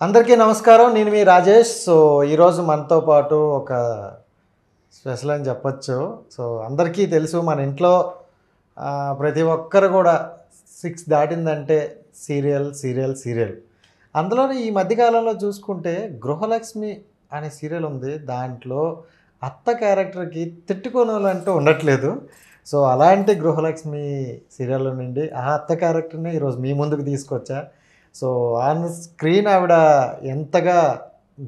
అందరికీ నమస్కారం. నేను మీ రాజేష్. సో ఈరోజు మనతో పాటు ఒక స్పెషల్ అని చెప్పచ్చు. సో అందరికీ తెలుసు, మన ఇంట్లో ప్రతి ఒక్కరు కూడా 6 దాటిందంటే సీరియల్. అందులోనే ఈ మధ్యకాలంలో చూసుకుంటే గృహలక్ష్మి అనే సీరియల్ ఉంది. దాంట్లో అత్త క్యారెక్టర్కి తిట్టుకోని వాళ్ళు అంటూ ఉండట్లేదు. సో అలాంటి గృహలక్ష్మి సీరియల్ నుండి ఆ అత్త క్యారెక్టర్ని ఈరోజు మీ ముందుకు తీసుకొచ్చా. సో ఆన్ స్క్రీన్ ఆవిడ ఎంతగా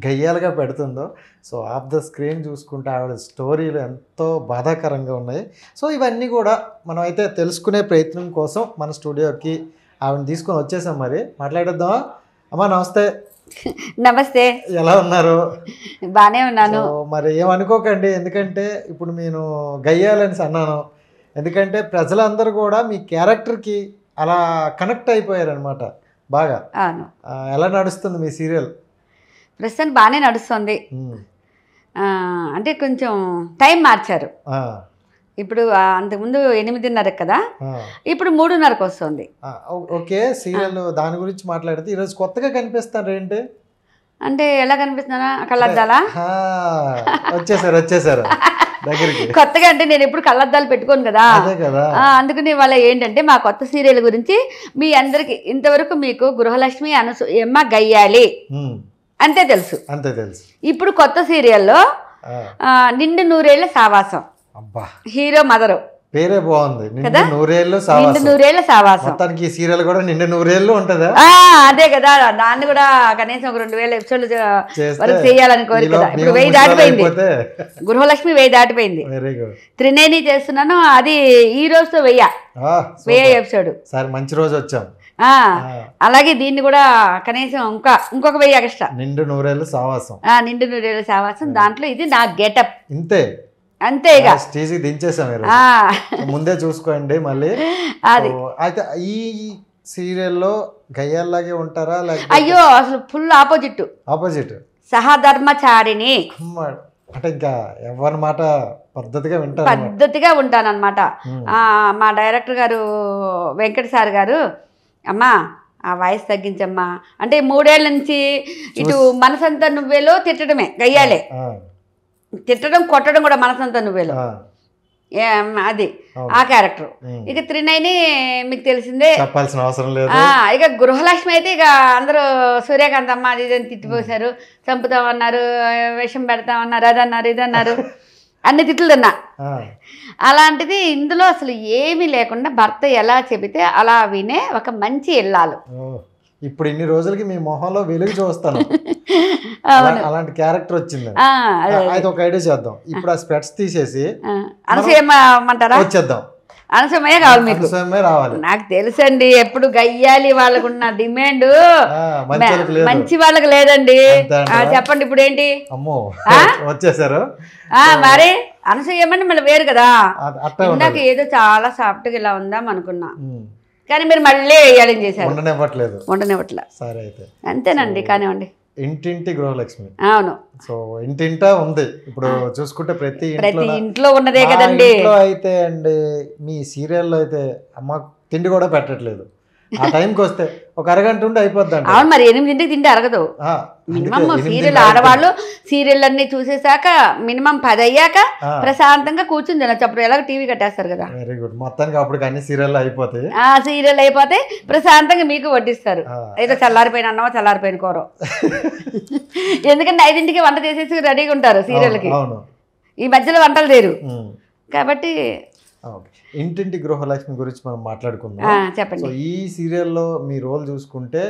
గయ్యాలుగా పెడుతుందో, సో ఆఫ్ ద స్క్రీన్ చూసుకుంటే ఆవిడ స్టోరీలు ఎంతో బాధాకరంగా ఉన్నాయి. సో ఇవన్నీ కూడా మనం అయితే తెలుసుకునే ప్రయత్నం కోసం మన స్టూడియోకి ఆవిడని తీసుకొని వచ్చేసాం. మరి మాట్లాడేద్దామా? అమ్మా నమస్తే. నమస్తే. ఎలా ఉన్నారు? బాగానే ఉన్నాను. మరి ఏమనుకోకండి, ఎందుకంటే ఇప్పుడు నేను గయ్యాలని అన్నాను, ఎందుకంటే ప్రజలందరూ కూడా మీ క్యారెక్టర్కి అలా కనెక్ట్ అయిపోయారనమాట బాగా. ఎలా నడుస్తుంది మీ సీరియల్? ప్రస్తుతం బాగానే నడుస్తుంది. అంటే కొంచెం టైం మార్చారు. ఇప్పుడు అంతకుముందు 8:30 కదా, ఇప్పుడు 3:30కి వస్తుంది. ఓకే, సీరియల్ దాని గురించి మాట్లాడితే ఈరోజు కొత్తగా కనిపిస్తారు ఏంటి? అంటే ఎలా కనిపిస్తున్నానా? కళ్ళద్దాలా? వచ్చేసారు దగ్గరికి. కొత్తగా అంటే నేను ఎప్పుడు కళ్ళద్దాలు పెట్టుకోను కదా, అందుకని వాళ్ళ ఏంటంటే మా కొత్త సీరియల్ గురించి మీ అందరికి ఇంతవరకు మీకు గృహలక్ష్మి అనసూయమ్మ గయ్యాలి అంతే తెలుసు. ఇప్పుడు కొత్త సీరియల్లో నిండు నూరేళ్ల సావాసం, హీరో మదరు. పేరే బాగుంది, నిండు నూరేళ్ల సావాసం. మొత్తానికి సీరియల్ కూడా నిండు నూరేళ్లు ఉంటదా? అదే కదా, దాన్ని కూడా కనీసం ఒక 2000 ఎపిసోడ్లు వరకు చేయాలని కోరిక కదా. ఇప్పుడు 1000 దాటిపోయింది, గృహలక్ష్మి 1000 దాటిపోయింది. త్రినేని చేస్తున్నాను, అది ఈ రోజుతో 1000 ఎపిసోడ్. మంచి రోజు వచ్చాం. అలాగే దీన్ని కూడా కనీసం ఇంకొక 1000 ఎక్స్ట్రా. నిండు నూరేళ్ల సావాసం. నిండు నూరేళ్ల సావాసం. దాంట్లో ఇది నా గెటప్ అంతేగా. స్టేజ్ దించేసాం ముందే చూసుకోండి. మళ్ళీ అది అయితే ఈ సీరియల్లో గయ్యాల్లాగే ఉంటారా? అయ్యో అసలు ఫుల్ ఆపోజిట్ సహధర్మచారిణి. అంటే ఇంకా ఎవరి మాట పద్ధతిగా ఉంటానన్నమాట. మా డైరెక్టర్ గారు వెంకట సార్ గారు, అమ్మా ఆ వాయిస్ తగ్గించమ్మా అంటే 3 ఏళ్ల నుంచి ఇటు మనసంతా నువ్వేలో తిట్టడమే, గయ్యాలే తిట్టడం కొట్టడం కూడా మనసంతా నువ్వేలో, అది ఆ క్యారెక్టర్. ఇక త్రినైని మీకు తెలిసిందే, చెప్పాల్సిన అవసరం లేదు. ఇక గృహలక్ష్మి అయితే ఇక అందరూ సూర్యకాంత్ అమ్మ అది ఇదని తిట్టిపోసారు, చంపుతామన్నారు, విషం పెడతామన్నారు, అదన్నారు ఇదన్నారు, అన్ని తిట్లు తిన్నా. అలాంటిది ఇందులో అసలు ఏమీ లేకుండా భర్త ఎలా చెబితే అలా వినే ఒక మంచి ఇల్లాలు. ఇప్పుడు ఇన్ని రోజులకి మీ మొహంలో వెలుగు చూస్తాను, అలాంటి క్యారెక్టర్ వచ్చింది. అయితే ఒక ఐడియా చేద్దాం, ఇప్పుడు ఆ స్పెట్స్ తీసేసి అనసూయమ్మంటారా? వచ్చేద్దాం. అనసూయమ్మ కావాలి మీకు, రావాలి. నాకు తెలుసండి. ఎప్పుడు గయ్యాలి వాళ్ళకున్న డిమాండ్ మంచి వాళ్ళకి లేదండి. చెప్పండి ఇప్పుడు ఏంటి? వచ్చేసారు మరి అనసూయమ్మని మళ్ళీ వేరు కదా. ఇందాక ఏదో చాలా సాఫ్ట్ గా ఇలా ఉందాం అనుకున్నా, కానీ మీరు మళ్ళీ వేయాలని చేశారు. ఉండనివ్వట్లేదు. సరే అయితే అంతేనండి. కానివ్వండి. ఇంటింటి గృహలక్ష్మి. అవును. సో ఇంటింటా ఉంది ఇప్పుడు చూసుకుంటే, ప్రతి ఇంట్లో ఉన్నదే కదండి. అయితే అండి మీ సీరియల్లో అయితే అమ్మ తిండి కూడా పెట్టట్లేదు. ఆ టైంకి వస్తే ఒక అరగంట ఉండి అయిపోద్ది. అవును, మరి 8ంటికి తిండి అరగదు. మినిమం సీరియల్ ఆడవాళ్ళు సీరియల్ అన్ని చూసేసాక మినిమం 10 అయ్యాక ప్రశాంతంగా కూర్చుని తినచ్చు. అప్పుడు ఎలాగ టీవీ కట్టేస్తారు కదా. Very good. మొత్తానికి అప్పుడు అన్ని సీరియల్ అయిపోతాయి. సీరియల్ అయిపోతే ప్రశాంతంగా మీకు వడ్డిస్తారు. ఏదో చల్లారిపోయిన అన్నమో చల్లారిపోయిన కూర. ఎందుకంటే 5ంటికి వంట చేసేసి రెడీగా ఉంటారు సీరియల్కి. ఈ మధ్యలో వంటలు లేరు కాబట్టి. ఇంటింటి గృహలక్ష్మి గురించి మనం మాట్లాడుకుందాం. చెప్పండి. సో ఈ సీరియల్లో మీ రోల్ చూసుకుంటే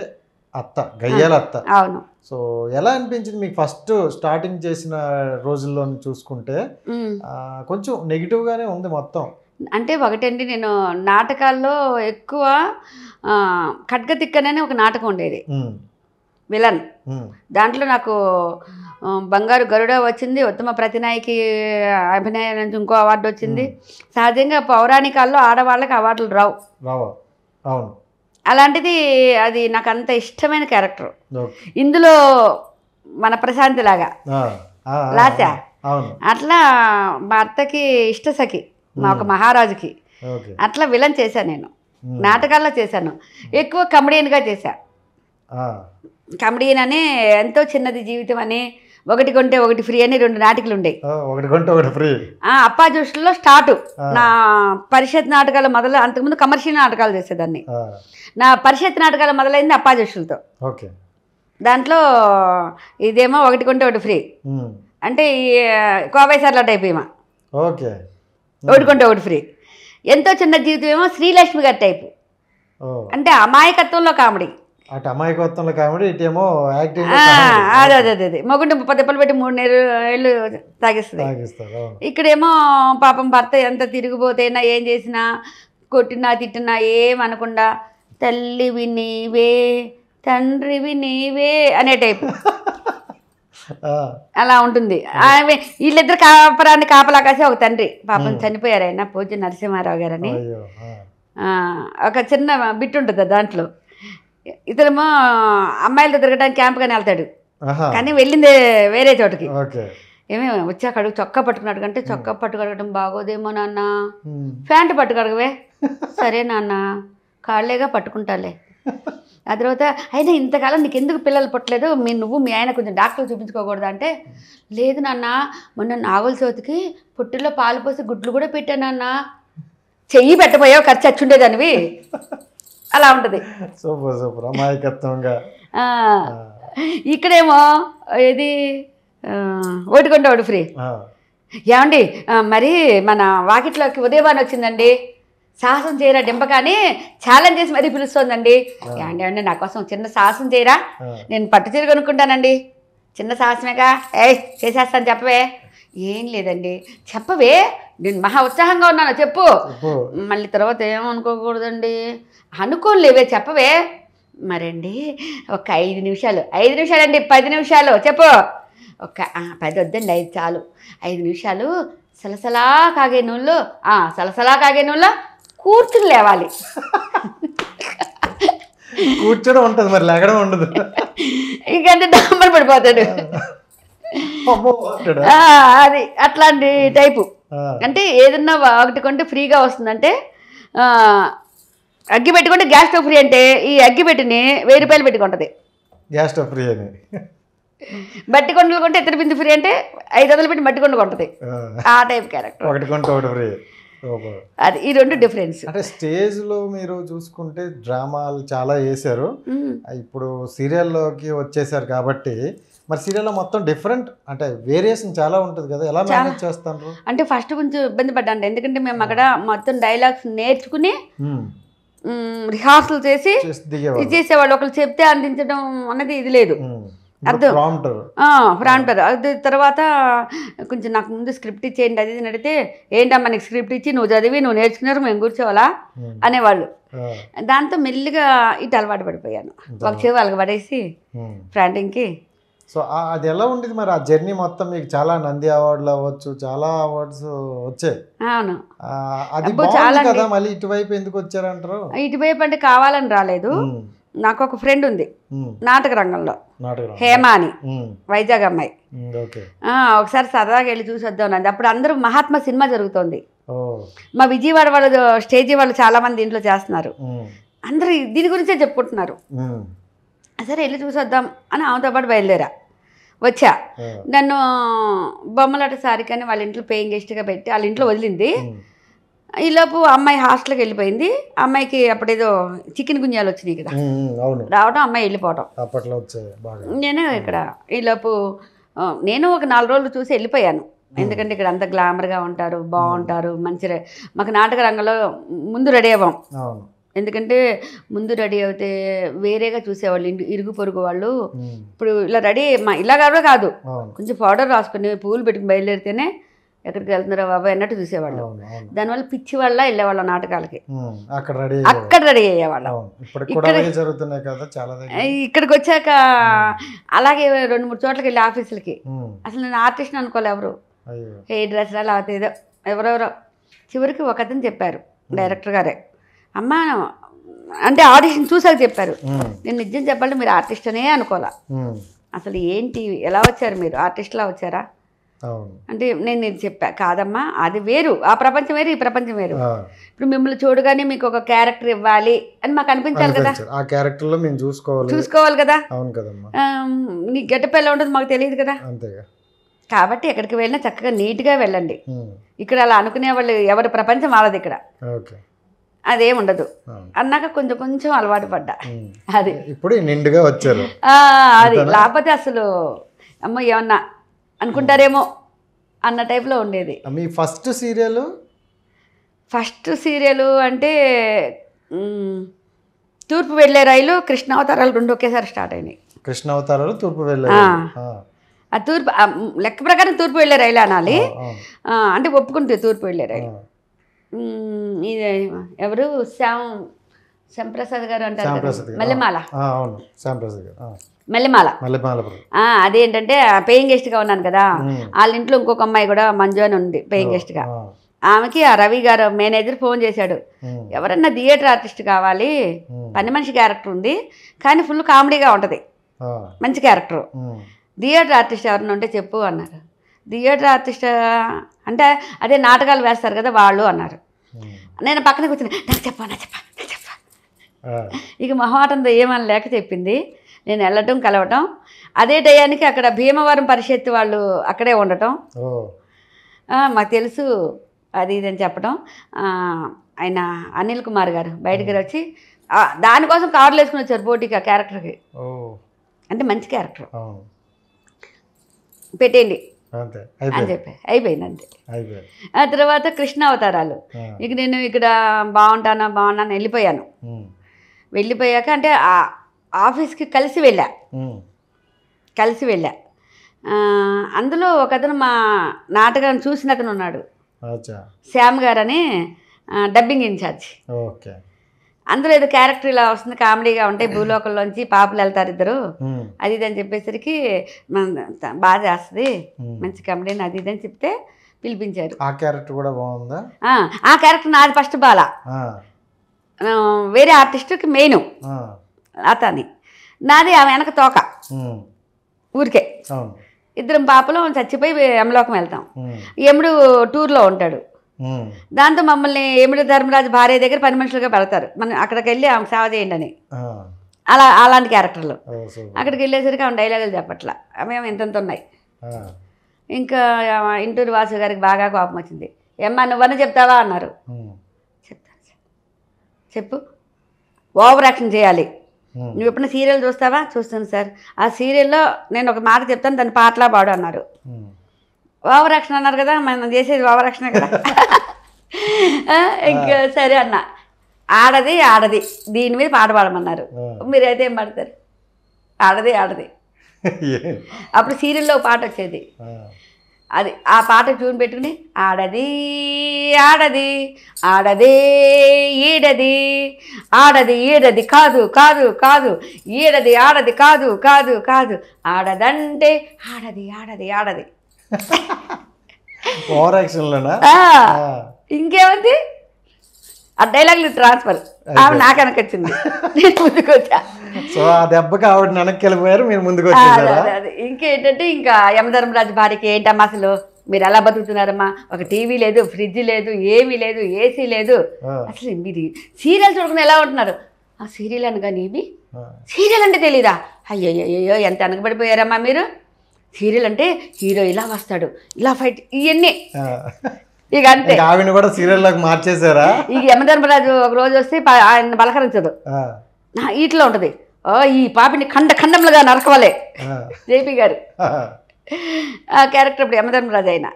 అత్త, గయ్యాల అత్త. అవును. సో ఎలా అనిపించింది మీకు ఫస్ట్ స్టార్టింగ్ చేసిన రోజుల్లో చూసుకుంటే? కొంచెం నెగిటివ్ గానే ఉంది మొత్తం. అంటే ఒకటండి, నేను నాటకాల్లో ఎక్కువ ఖడ్గతిక్కనని ఒక నాటకం ఉండేది, విలన్. దాంట్లో నాకు బంగారు గరుడ వచ్చింది, ఉత్తమ ప్రతినాయకి అభినయానికి ఇంకో అవార్డు వచ్చింది. సహజంగా పౌరాణికాల్లో ఆడవాళ్ళకి అవార్డులు రావు. అవును. అలాంటిది అది నాకు అంత ఇష్టమైన క్యారెక్టర్. ఇందులో మన ప్రశాంతి లాగా లాచా అట్లా భర్తకి ఇష్టసఖి, మా ఒక మహారాజుకి అట్లా విలన్ చేశాను నేను. నాటకాల్లో చేశాను, ఎక్కువ కమెడియన్గా చేశా. కమెడియన్ అని ఎంతో చిన్నది జీవితం అని, ఒకటి కొంటే ఒకటి ఫ్రీ అని 2 నాటికలు ఉండేవి. ఒకటి కొంటే ఒకటి ఫ్రీ. అప్పా జోష్లో స్టార్ట్ నా పరిషత్ నాటకాలు మొదలు. అంతకుముందు కమర్షియల్ నాటకాలు చేసేదాన్ని. నా పరిషత్ నాటకాలు మొదలైంది అప్పా జోష్లతో. ఓకే. దాంట్లో ఇదేమో ఒకటి కొంటే ఒకటి ఫ్రీ అంటే ఈ కోవై సర్లా టైప్ ఏమో. ఓకే. ఒకటి కొంటే ఒకటి ఫ్రీ. ఎంతో చిన్న జీవితం ఏమో శ్రీలక్ష్మి గారి టైపు, అంటే అమాయకత్వంలో కామెడీ. అటు అమాయకత్వంలో కామెడీ, ఇటేమో యాక్టింగ్. అదే మొగుండి 10 దెబ్బలు పెట్టి 3 ఏళ్ళు తాగిస్తుంది. ఇక్కడేమో పాపం భర్త ఎంత తిరిగిపోతేనా, ఏం చేసినా, కొట్టినా తిట్టినా ఏమనకుండా తల్లివి నీవే తండ్రివి నీవే అనే టైపు. అలా ఉంటుంది. వీళ్ళిద్దరు కాపరాన్ని కాపలా కాసి ఒక తండ్రి పాపం చనిపోయారు, ఆయన పూజ్య నరసింహారావు గారని. ఒక చిన్న బిట్ ఉంటుంది దాంట్లో. ఇతనేమో అమ్మాయిలతో తిరగడానికి క్యాంప్ కానీ వెళ్తాడు, కానీ వెళ్ళిందే వేరే చోటుకి. ఏమేమి వచ్చాక చొక్కా పట్టుకున్నాడు కంటే, చొక్కా పట్టుకడగడం బాగోదేమో నాన్న, ప్యాంటు పట్టుకడగవే. సరే నాన్న కాళ్ళేగా పట్టుకుంటాలే. ఆ తర్వాత అయినా ఇంతకాలం నీకు ఎందుకు పిల్లలు పుట్టలేదు, నువ్వు మీ ఆయన కొంచెం డాక్టర్ చూపించుకోకూడదు అంటే, లేదు నాన్న మొన్న నాగుల చవితికి పుట్టిలో పాలు పోసి గుడ్లు కూడా పెట్టానన్న. చెయ్యి పెట్టపోయావు, ఖర్చు వచ్చుండేదానివి. అలా ఉంటుంది. సూపర్ సూపర్ అమాయకత్వంగా. ఇక్కడేమో ఇది ఒకటి కొంటే ఒకటి ఫ్రీ. ఏమండి మరి మన వాకిట్లోకి ఉదయవాన్ వచ్చిందండి, సాహసం చేయరా డింపకాని ఛాలెంజ్ చేసి మరీ పిలుస్తోందండి. ఏమండి నా కోసం చిన్న సాహసం చేయరా, నేను పట్టు చీర కొనుక్కుంటానండి. చిన్న సాహసమేగా, చేసేస్తాను చెప్పవే. ఏం లేదండి చెప్పవే, నేను మహా ఉత్సాహంగా ఉన్నాను చెప్పు. మళ్ళీ తర్వాత ఏమనుకోకూడదండి, అనుకోలేవే చెప్పవే. మరండి ఒక 5 నిమిషాలు. 5 నిమిషాలండి, 10 నిమిషాలు చెప్పు. ఒక 10 వద్దండి, 5 చాలు. 5 నిమిషాలు సలసలా కాగే నూనెలో, సలసలా కాగే నూనెలో కూర్చుని లేవాలి. కూర్చోడం ఉంటుంది మరి లేకడం ఉండదు. ఇంకంటే డాంబర్ పడిపోతాడు. అది అట్లాంటి టైపు. అంటే ఏదన్నా ఒకటి కొంటే ఫ్రీగా వస్తుందంటే, అగ్గి పెట్టుకుంటే గ్యాస్ స్టవ్ ఫ్రీ అంటే, ఈ అగ్గి పెట్టిని 1000 రూపాయలు పెట్టుకుంటుంది గ్యాస్ స్టవ్ ఫ్రీ అని. బట్టి కొండలు కొంటే ఇతర బిందు ఫ్రీ అంటే 500 పెట్టి మట్టి కొండ కొంటుంది. ఆ టైప్ క్యారెక్టర్. ఒకటి కొంటే ఒకటి ఫ్రీ. అది ఈ 2 డిఫరెన్స్. అంటే స్టేజ్లో మీరు చూసుకుంటే డ్రామాలు చాలా వేశారు, ఇప్పుడు సీరియల్లోకి వచ్చేసారు కాబట్టి మరి సీరియల్లో మొత్తం డిఫరెంట్ అంటే వేరియేషన్ చాలా ఉంటుంది కదా, ఎలా మేనేజ్ చేస్తారు? అంటే ఫస్ట్ కొంచెం ఇబ్బంది పడ్డాను, ఎందుకంటే మేము అక్కడ మొత్తం డైలాగ్స్ నేర్చుకుని రిహార్సల్ చేసి చేసేవాళ్ళు. ఒకళ్ళు చెప్తే అందించడం అన్నది ఇది లేదు. ప్రాంప్టర్ అది తర్వాత కొంచెం నాకు ముందు స్క్రిప్ట్ ఇచ్చేయండి అది ఇది అడిగితే, ఏంటమ్మా నీకు స్క్రిప్ట్ ఇచ్చి నువ్వు చదివి నువ్వు నేర్చుకున్నారు మేము కూర్చోవాలా అనేవాళ్ళు. దాంతో మెల్లిగా ఇటు అలవాటు పడిపోయాను. ఒక చెవి వాళ్ళకి పడేసి ఫ్రాంటింగ్కి. సో అది ఎలా ఉండేది మరి ఆ జర్నీ మొత్తం? మీకు చాలా నంది అవార్డులు అవ్వచ్చు, చాలా అవార్డ్స్ వచ్చాయి. అవును, అది చాలా కదా. మళ్ళీ ఇటువైపు ఎందుకు వచ్చారంటారు? ఇటువైపు అంటే కావాలని రాలేదు. నాకు ఒక ఫ్రెండ్ ఉంది నాటక రంగంలో, హేమ అని, వైజాగ్ అమ్మాయి. ఒకసారి సరదాగా వెళ్ళి చూసి వద్దాం అది. అప్పుడు అందరూ మహాత్మా సినిమా జరుగుతోంది. మా విజయవాడ వాళ్ళు స్టేజీ వాళ్ళు చాలా మంది ఇంట్లో చేస్తున్నారు, అందరూ దీని గురించే చెప్పుకుంటున్నారు. సరే వెళ్ళి చూసి వద్దాం అని ఆమెతో పాటు బయలుదేరా. వచ్చా, నన్ను బొమ్మలాట సారికని వాళ్ళ ఇంట్లో పేయింగ్ గెస్ట్గా పెట్టి వాళ్ళ ఇంట్లో వదిలింది. ఈలోపు అమ్మాయి హాస్టల్కి వెళ్ళిపోయింది. అమ్మాయికి అప్పుడేదో చికెన్ గుంజాలు వచ్చినాయి కదా, రావడం అమ్మాయి వెళ్ళిపోవడం. నేను ఇక్కడ ఈలోపు నేను ఒక 4 రోజులు చూసి వెళ్ళిపోయాను. ఎందుకంటే ఇక్కడ అంత గ్లామర్గా ఉంటారు, బాగుంటారు, మంచి. మాకు నాటక రంగంలో ముందు రెడీ అవ్వం, ఎందుకంటే ముందు రెడీ అవుతే వేరేగా చూసేవాళ్ళు ఇరుగు పొరుగు వాళ్ళు. ఇప్పుడు ఇలా రెడీ ఇలా కాదు, కొంచెం పౌడర్ రాసుకుని పూలు పెట్టుకుని బయలుదేరితేనే ఎక్కడికి వెళ్తున్నారో బాబాయ్ అన్నట్టు చూసేవాళ్ళు. దానివల్ల పిచ్చి వల్ల వెళ్ళేవాళ్ళం నాటకాలకి, అక్కడ రెడీ అయ్యేవాళ్ళం. ఇక్కడికి వచ్చాక అలాగే 2-3 చోట్లకి వెళ్ళి ఆఫీసులకి. అసలు నేను ఆర్టిస్ట్ అనుకోలే ఎవరు, హెయిర్ డ్రెస్సర్ అలా ఏదో ఎవరెవరో. చివరికి ఒక అతను చెప్పారు, డైరెక్టర్ గారే, అమ్మ అంటే ఆడిషన్ చూసాక చెప్పారు, నేను నిజం చెప్పాలంటే మీరు ఆర్టిస్ట్ అనే అనుకోలే. అసలు ఏంటి ఎలా వచ్చారు మీరు, ఆర్టిస్ట్లా వచ్చారా? అవును. అంటే నేను ఇది చెప్పా కాదమ్మా, అది వేరు, ఆ ప్రపంచం వేరు, ఈ ప్రపంచం వేరు. ఇప్పుడు మిమ్మల్ని చూడగానే మీకు ఒక క్యారెక్టర్ ఇవ్వాలి అని మాకు అనిపించాలి కదా, ఆ క్యారెక్టర్లో మేము చూసుకోవాలి కదా. అవును కదమ్మా. నీ గెటప్ ఎలా ఉంటుంది మాకు తెలియదు కదా. అంతేగా. కాబట్టి ఎక్కడికి వెళ్ళినా చక్కగా నీట్గా వెళ్ళండి. ఇక్కడ అలా అనుకునే వాళ్ళు ఎవరి ప్రపంచం వాళ్ళది, ఇక్కడ అదేం ఉండదు అన్నాక కొంచెం కొంచెం అలవాటు పడ్డా. అది ఇప్పుడు నిండుగా వచ్చారు. అది లేకపోతే అసలు అమ్మ ఏమన్నా అనుకుంటారేమో అన్న టైప్లో ఉండేది. మీ ఫస్ట్ సీరియల్ అంటే తూర్పు వెళ్ళే రైలు, కృష్ణావతారాలు రెండు ఒకేసారి స్టార్ట్ అయినాయి. కృష్ణావతారాలు, తూర్పు వెళ్ళే ఆ తూర్పు లెక్క ప్రకారం తూర్పు వెళ్ళే రైలు అనాలి. అంటే ఒప్పుకుంటే తూర్పు వెళ్ళే రైలు. ఇది ఎవరు శ్యాంప్రసాద్ గారు అంటారు, మల్లెమాల. అదేంటంటే పేయింగ్ గెస్ట్గా ఉన్నాను కదా, వాళ్ళ ఇంట్లో ఇంకొక అమ్మాయి కూడా మంజు అని ఉంది పేయింగ్ గెస్ట్గా. ఆమెకి ఆ రవి గారు మేనేజర్ ఫోన్ చేశాడు, ఎవరన్నా థియేటర్ ఆర్టిస్ట్ కావాలి, పని మనిషి క్యారెక్టర్ ఉంది కానీ ఫుల్ కామెడీగా ఉంటుంది, మంచి క్యారెక్టర్, థియేటర్ ఆర్టిస్ట్ ఎవరన్నా ఉంటే చెప్పు అన్నారు. థియేటర్ ఆర్టిస్ట్ అంటే అదే నాటకాలు వేస్తారు కదా వాళ్ళు అన్నారు. నేను పక్కన కూర్చుని నాకు చెప్పా. ఇక మొహమాటంతో ఏమని లేక చెప్పింది. నేను వెళ్ళటం కలవటం, అదే టయానికి అక్కడ భీమవరం పరిషత్ వాళ్ళు అక్కడే ఉండటం, మాకు తెలుసు అది ఇది అని చెప్పడం. ఆయన అనిల్ కుమార్ గారు బయటకు వచ్చి దానికోసం కార్లు వేసుకుని వచ్చారు పోటీకి, ఆ క్యారెక్టర్కి. అంటే మంచి క్యారెక్టర్ పెట్టేయండి అని చెప్పి అయిపోయింది అంతే. ఆ తర్వాత కృష్ణావతారాలు, ఇక నేను ఇక్కడ బాగున్నాను వెళ్ళిపోయాక అంటే ఆఫీస్కి కలిసి వెళ్ళా. అందులో ఒకతను మా నాటకాన్ని చూసిన అతను ఉన్నాడు, శ్యామ్ గారు అని డబ్బింగ్ ఇన్ఛార్జ్. అందులో ఏదో క్యారెక్టర్ ఇలా వస్తుంది, కామెడీగా ఉంటాయి, భూలోకంలోంచి పాపలు వెళ్తారు ఇద్దరు, అది ఇది అని చెప్పేసరికి బాగా చేస్తుంది, మంచి కామెడీ అది ఇది అని చెప్తే పిలిపించారు. ఆ క్యారెక్టర్ కూడా బాగుందా? ఆ క్యారెక్టర్ నాది ఫస్ట్ బాల, వేరే ఆర్టిస్ట్కి మెయిన్ అతని, నాది ఆమె వెనక తోక, ఊరికే ఇద్దరం పాపలు చచ్చిపోయి యమలోకం వెళ్తాం. యముడు టూర్లో ఉంటాడు, దాంతో మమ్మల్ని యముడు ధర్మరాజు భార్య దగ్గర పని మనుషులుగా పెడతారు, మనం అక్కడికి వెళ్ళి ఆమె సేవ చేయండి అని. అలాంటి క్యారెక్టర్లు. అక్కడికి వెళ్ళేసరికి ఆమె డైలాగులు చెప్పట్లా, మేము ఇంతంత ఉన్నాయి. ఇంకా ఇంటూరు వాసు గారికి బాగా కోపం వచ్చింది, ఏమ్మా నువ్వన్నా చెప్తావా అన్నారు. చెప్తాను, చెప్పు, ఓవర్ యాక్షన్ చేయాలి. నువ్వు ఎప్పుడైనా సీరియల్ చూస్తావా? చూస్తాను సార్. ఆ సీరియల్లో నేను ఒక మాట చెప్తాను, దాన్ని పాటలా పాడు అన్నారు. ఓవర్ యాక్షన్ అన్నారు కదా, మనం చేసేది ఓవర్ యాక్షనే కదా. ఇంకా సరే అన్న, ఆడది దీని మీద పాట పాడమన్నారు. మీరైతే ఏం పాడతారు? ఆడది. అప్పుడు సీరియల్లో పాట వచ్చేది, అది ఆ పాట ట్యూన్ పెట్టుకుని ఆడదే ఈడది కాదు ఈడది కాదు ఆడదంటే ఆడది. ఇంకేముంది ఆ డైలాగులు ట్రాన్స్ఫర్. ఆవిడ నాకు వెనకొచ్చింది, నేను ముందుకు వచ్చా. సో ఆ దెబ్బకి ఆవిడ వెనక్కి వెళ్ళిపోయారు, మీరు ముందుకు వచ్చారు. ఇంకేంటంటే ఇంకా యమధర్మరాజు భార్యకి ఏంటమ్మా అసలు మీరు ఎలా బతుకుతున్నారమ్మా, ఒక టీవీ లేదు, ఫ్రిడ్జ్ లేదు, ఏమీ లేదు, ఏసీ లేదు, అసలు మీరు సీరియల్ చూడకుండా ఎలా ఉంటున్నారు? ఆ సీరియల్ అనగా నీవి సీరియల్ అంటే తెలీదా? అయ్యో ఎంత వెనకబడిపోయారమ్మా మీరు. సీరియల్ అంటే హీరో ఇలా వస్తాడు, ఇలా ఫైట్, ఇవన్నీ ఇక అంతే. ఆవిడ కూడా సీరియల్ లాగా మార్చేశారా? ఇక యమధర్మరాజు ఒక రోజు వస్తే ఆయన బలకరించదు, ఈట్లో ఉంటది, ఈ పాపిని ఖండములుగా నరకవాలే జేపీ గారు. ఆ క్యారెక్టర్ ఇప్పుడు యమధర్మరాజు అయినా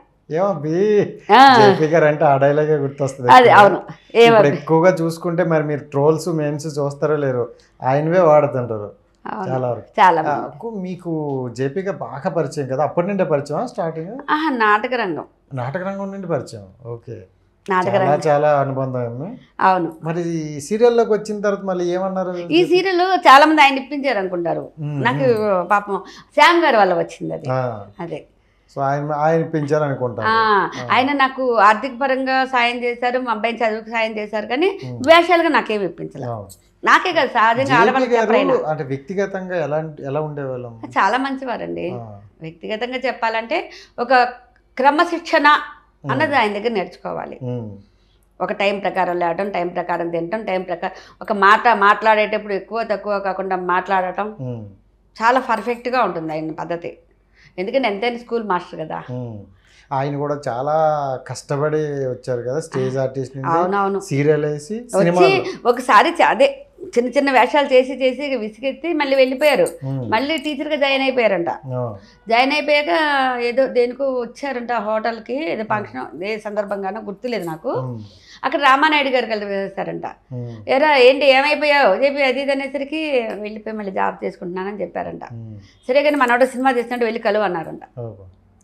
అంటే ఆ డైలాగే గుర్తొస్తుంది. అది అవును. ఎక్కువగా చూసుకుంటే మరి మీరు ట్రోల్స్ మేమ్స్ చూస్తారో లేరు, ఆయనవే వాడుతుంటారు చాలా వరకు. మీకు జేపీ గారు బాగా పరిచయం కదా, అప్పటి నుండే పరిచయం స్టార్టింగ్? నాటక రంగం నుండి పరిచయం. ఓకే, నాటకరంగం చాలా అనుబంధం. అవును. మరి సీరియల్లోకి వచ్చిన తర్వాత మళ్ళీ ఏమన్నారు? ఈ సీరియల్ చాలా మంది ఆయన ఇప్పించారు అనుకుంటారు, నాకు పాపం శ్యామ్ గారు వల్ల వచ్చింది అది. అదే సో ఆయన ఇప్పించారు అనుకుంటారు. ఆయన నాకు ఆర్థిక పరంగా సాయం చేశారు, మా అబ్బాయిని చదువుకు సాయం చేశారు, కానీ వేషాలుగా నాకేమి ఇప్పించలేదు. నాకే కదా సహజంగా అంటే వ్యక్తిగతంగా ఎలా ఉండేవాళ్ళం? చాలా మంచివారండి. వ్యక్తిగతంగా చెప్పాలంటే ఒక క్రమశిక్షణ అన్నది ఆయన దగ్గర నేర్చుకోవాలి. ఒక టైం ప్రకారం లేవటం, టైం ప్రకారం తినటం, టైం ప్రకారం ఒక మాట మాట్లాడేటప్పుడు ఎక్కువ తక్కువ కాకుండా మాట్లాడటం చాలా పర్ఫెక్ట్గా ఉంటుంది ఆయన పద్ధతి. ఎందుకంటే ఎంతైనా స్కూల్ మాస్టర్ కదా. ఆయన కూడా చాలా కష్టపడి వచ్చారు కదా స్టేజ్ ఆర్టిస్ట్ నుంచి. అవునవును. సీరియల్ వేసి వచ్చి ఒకసారి అదే చిన్న చిన్న వేషాలు చేసి చేసి విసిగెత్తి మళ్ళీ వెళ్ళిపోయారు. మళ్ళీ టీచర్గా జాయిన్ అయిపోయారంట. జాయిన్ అయిపోయాక ఏదో దేనికో వచ్చారంట హోటల్కి, ఏదో ఫంక్షన్, ఏ సందర్భంగానో గుర్తులేదు నాకు. అక్కడ రామానాయుడు గారు కలిపేస్తారంట. ఎరా ఏంటి ఏమైపోయావు చెప్పి అది ఇది అనేసరికి వెళ్ళిపోయి మళ్ళీ జాబ్ చేసుకుంటున్నానని చెప్పారంట. సరే కానీ మనోడు సినిమా చేసినట్టు వెళ్ళి కలువు అన్నారంట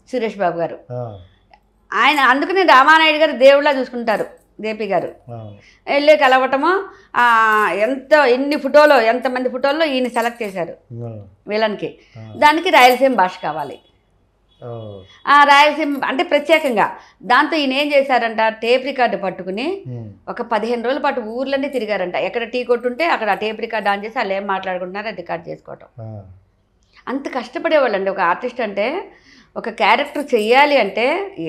సురేష్ బాబు గారు. ఆయన అందుకని రామానాయుడు గారు దేవుళ్ళ చూసుకుంటారు జేపీ గారు. వెళ్ళి కలవటము, ఎన్ని ఫోటోలో ఎంతమంది ఫోటోల్లో ఈయన సెలెక్ట్ చేశారు విలన్కి. దానికి రాయలసీమ భాష కావాలి. రాయలసీమ అంటే ప్రత్యేకంగా దాంతో ఈయన ఏం చేశారంట, టేప్ రికార్డు పట్టుకుని ఒక 15 రోజుల పాటు ఊర్లన్నీ తిరిగారంట. ఎక్కడ టీ కొట్టుంటే అక్కడ ఆ టేప్ రికార్డు ఆన్ చేసి వాళ్ళు ఏం మాట్లాడుకుంటున్నారో అది రికార్డ్ చేసుకోవటం. అంత కష్టపడేవాళ్ళండి ఒక ఆర్టిస్ట్ అంటే. ఒక క్యారెక్టర్ చెయ్యాలి అంటే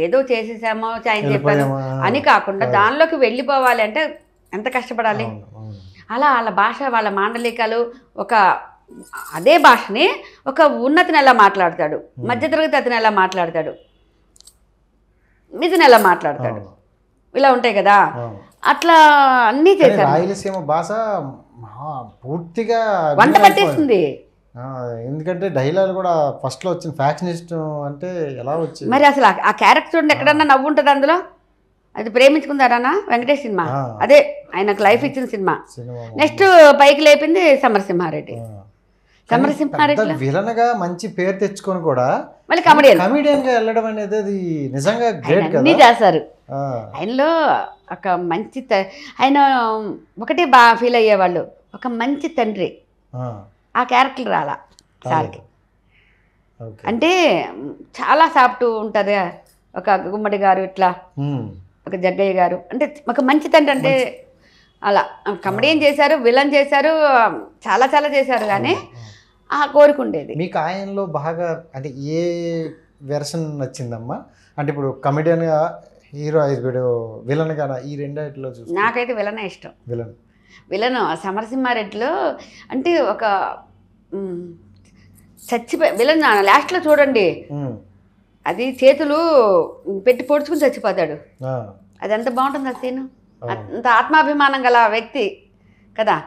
ఏదో చేసేసామో ఆయన చెప్పాను అని కాకుండా దానిలోకి వెళ్ళిపోవాలి అంటే ఎంత కష్టపడాలి. అలా వాళ్ళ భాష, వాళ్ళ మాండలికాలు, ఒక అదే భాషని ఒక ఉన్నతిని ఎలా మాట్లాడతాడు, మధ్యతరగతి అతను ఎలా మాట్లాడతాడు, మిథుని ఎలా మాట్లాడతాడు, ఇలా ఉంటాయి కదా. అట్లా అన్నీ చేశారు. రాయలసీమ భాష పూర్తిగా వంట పట్టేస్తుంది. ఎందుకంటే డైలాగ్ కూడా ఫస్ట్లో వచ్చిన ఫ్యాక్షనిస్ట్ అంటే ఎలా వచ్చింది మరి. అసలు ఆ క్యారెక్టర్ చూడండి, ఎక్కడన్నా నవ్వు ఉంటుంది అందులో. అది ప్రేమించుకుందారానా వెంకటేష్ సినిమా, అదే ఆయనకు లైఫ్ ఇచ్చిన సినిమా. నెక్స్ట్ పైకి లేపింది సమరసింహారెడ్డి. సమరసింహారెడ్డి విలన్ గా మంచి పేరు తెచ్చుకొని కూడా మళ్ళీ కమెడియన్ గా వెళ్ళడం అనేది అది నిజంగా గ్రేట్ కదా. అన్నీ చేస్తారు ఆయనలో. ఒక మంచి ఆయన ఒకటే బాగా ఫీల్ అయ్యేవాళ్ళు, ఒక మంచి తండ్రి. ఆ క్యారెక్టర్ రాలా సార్కి. అంటే చాలా సాఫ్ట్ ఉంటుంది. ఒక గుమ్మడి గారు ఇట్లా, ఒక జగ్గయ్య గారు అంటే ఒక మంచి తండ్రి. అంటే అలా కమెడియన్ చేశారు, విలన్ చేశారు, చాలా చాలా చేశారు. కానీ ఆ కోరిక ఉండేది. మీకు ఆయనలో బాగా అంటే ఏ వెర్షన్ నచ్చిందమ్మా? అంటే ఇప్పుడు కమెడియన్గా, హీరో అయిపోయాడు, విలన్గా, ఈ రెండిట్లో చూసి నాకైతే విలనే ఇష్టం. విలను సమరసింహారెడ్డిలో అంటే ఒక చచ్చిపోయి విలన్ లాస్ట్లో చూడండి, అది చేతులు పెట్టి పొడుచుకుని చచ్చిపోతాడు. అది ఎంత బాగుంటుంది ఆ సీను. అంత ఆత్మాభిమానం గల వ్యక్తి కదా.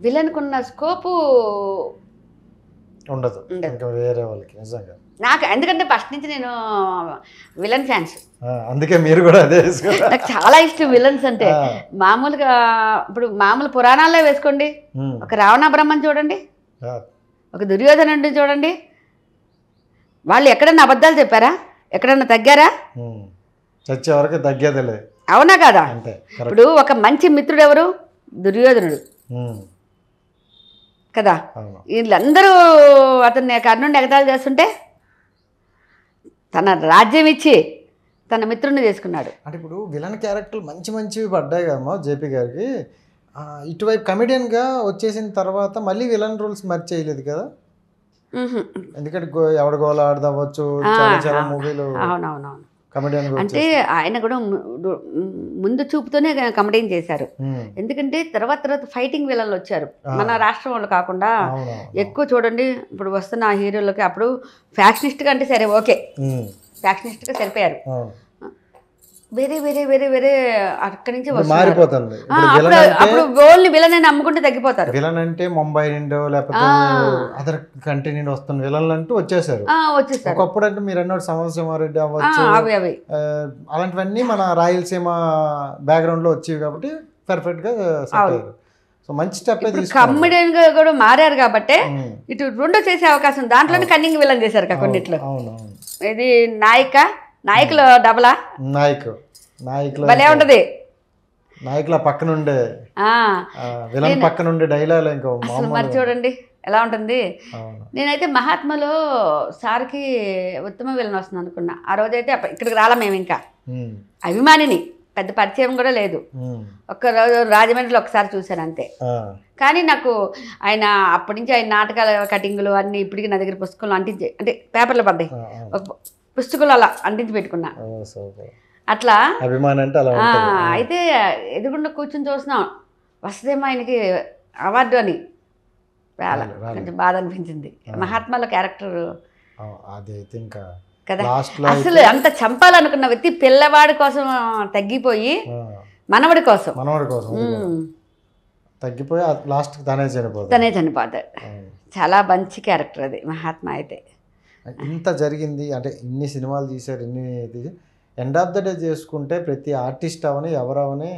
విలన్కున్న స్కోపు ఉండదు వేరే వాళ్ళకి నిజంగా. నాకు ఎందుకంటే ఫస్ట్ నుంచి నేను విలన్ ఫ్యాన్స్, అందుకే మీరు కూడా అదే. నాకు చాలా ఇష్టం విలన్స్ అంటే. మామూలుగా ఇప్పుడు మామూలు పురాణాల్లో వేసుకోండి, ఒక రావణ బ్రహ్మని చూడండి, ఒక దుర్యోధనుడిని చూడండి. వాళ్ళు ఎక్కడన్నా అబద్ధాలు చెప్పారా, ఎక్కడన్నా తగ్గారా? చచ్చే వరకు తగ్గేదిలే. అవునా కదా. ఇప్పుడు ఒక మంచి మిత్రుడు ఎవరు? దుర్యోధనుడు కదా. వీళ్ళందరూ అతన్ని కర్ణుడిని ఎగతాళి చేస్తుంటే తన రాజ్యం ఇచ్చి తన మిత్రుడిని చేసుకున్నాడు. అంటే ఇప్పుడు విలన్ క్యారెక్టర్లు మంచి మంచివి పడ్డాయి కదమ్మా జేపీ గారికి. ఇటువైపు కమెడియన్గా వచ్చేసిన తర్వాత మళ్ళీ విలన్ రోల్స్ మర్చి చేయలేదు కదా. ఎందుకంటే ఎవడ గోల ఆడదవచ్చు చాలా చాలా మూవీలు. అవునవునవును. అంటే ఆయన కూడా ముందు చూపుతోనే కమెడియన్ చేశారు. ఎందుకంటే తర్వాత ఫైటింగ్ విలన్లు వచ్చారు మన రాష్ట్రం వాళ్ళు కాకుండా. ఎక్కువ చూడండి ఇప్పుడు వస్తున్న హీరోలకి అప్పుడు ఫ్యాక్షనిస్ట్గా అంటే సరే ఓకే, ఫ్యాక్షనిస్ట్గా సరిపోయారు. వేరే వేరే వేరే వేరే అక్కడి నుంచి మారిపోతుంది. అప్పుడు ఓన్లీ విలన్ అని అమ్ముకుంటే తగ్గిపోతారు. విలన్ అంటే ముంబై నుండో లేకపోతే అదర్ కంట్రీ నుండి వస్తున్న విలన్లు అంటూ వచ్చేసారు. ఒకప్పుడు అంటే మీరు అన్నట్టు సమరసింహారెడ్డి అవ్వచ్చు, అలాంటివన్నీ మన రాయలసీమ బ్యాక్గ్రౌండ్ లో వచ్చేవి కాబట్టి పర్ఫెక్ట్ గా సెట్ అయ్యారు. సో మంచి స్టెప్. కమెడియన్ గా కూడా మారారు కాబట్టి ఇటు రెండో చేసే అవకాశం. దాంట్లోనే కన్నింగ్ విలన్ చేశారు కొన్నిట్లో. ఇది నాయకులు డబలా నాయకులు భలే ఉంటది. నాయకుల పక్కనుండే విలన్ పక్కనుండే డైలాగ్ ఇంకా మరి చూడండి ఎలా ఉంటుంది. నేనైతే మహాత్మలో సార్కి ఉత్తమ విలన్ వస్తుంది అనుకున్నా. ఆ రోజైతే ఇక్కడికి రాలా మేము, ఇంకా అభిమానిని, పెద్ద పరిచయం కూడా లేదు. ఒక్కరోజు రాజమండ్రిలో ఒకసారి చూశాను అంతే. కానీ నాకు ఆయన అప్పటి నుంచి ఆయన నాటకాల కటింగ్లు అన్నీ ఇప్పటికీ నా దగ్గర పుస్తకంలో అంటించే, అంటే పేపర్లో పడ్డాయి. పుస్తకాలు అలా అంటించి పెట్టుకున్నా. సూపర్. అట్లా అభిమానం అంటే అలా అయితే ఎదుగుండా కూర్చొని చూస్తున్నాం, వస్తుందేమో ఆయనకి అవార్డు అని. కొంచెం బాధ అనిపించింది. మహాత్మాలో క్యారెక్టర్ అదైతే ఇంకా కదా, అసలు అంత చంపాలనుకున్న వ్యక్తి పిల్లవాడి కోసం తగ్గిపోయి మనవడి కోసం తగ్గిపోయి లాస్ట్ తనే చనిపోతాడు. చాలా మంచి క్యారెక్టర్ అది మహాత్మా. అయితే ఇంత జరిగింది అంటే ఇన్ని సినిమాలు తీశారు, ఎండ్ ఆఫ్ ద డే చేసుకుంటే ప్రతి ఆర్టిస్ట్ అవని ఎవరవని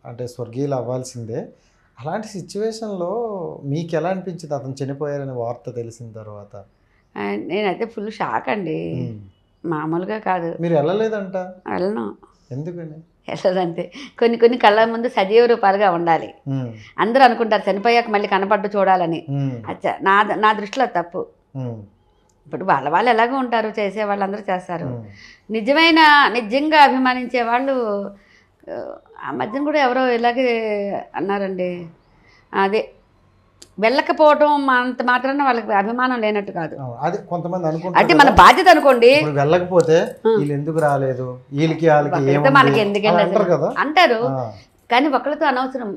అంటే స్వర్గీయులు అవ్వాల్సిందే. అలాంటి సిచ్యువేషన్లో మీకు ఎలా అనిపించింది అతను చనిపోయారనే వార్త తెలిసిన తర్వాత? నేనైతే ఫుల్ షాక్ అండి, మామూలుగా కాదు. మీరు వెళ్ళలేదంట? వెళ్ళను. ఎందుకని వెళ్ళదంటే కొన్ని కళ్ళ ముందు సజీవ రూపాలుగా ఉండాలి. అందరూ అనుకుంటారు చనిపోయాక మళ్ళీ కనపడ్డు చూడాలని. అచ్చా, నా దృష్టిలో తప్పు. ఇప్పుడు వాళ్ళు ఎలాగో ఉంటారు, చేసే వాళ్ళందరూ చేస్తారు. నిజంగా అభిమానించే వాళ్ళు ఆ మధ్యన కూడా ఎవరో ఇలాగే అన్నారండి, అదే వెళ్ళకపోవటం అంత మాత్రాన వాళ్ళకి అభిమానం లేనట్టు కాదు. అది కొంతమంది అనుకుంటారు, అంటే మన బాధ్యత అనుకోండి. వెళ్ళకపోతే వీళ్ళు ఎందుకు రాలేదు, వీళ్ళకి మనకి ఎందుకంటే అంటారు, కానీ ఒకళ్ళతో అనవసరం.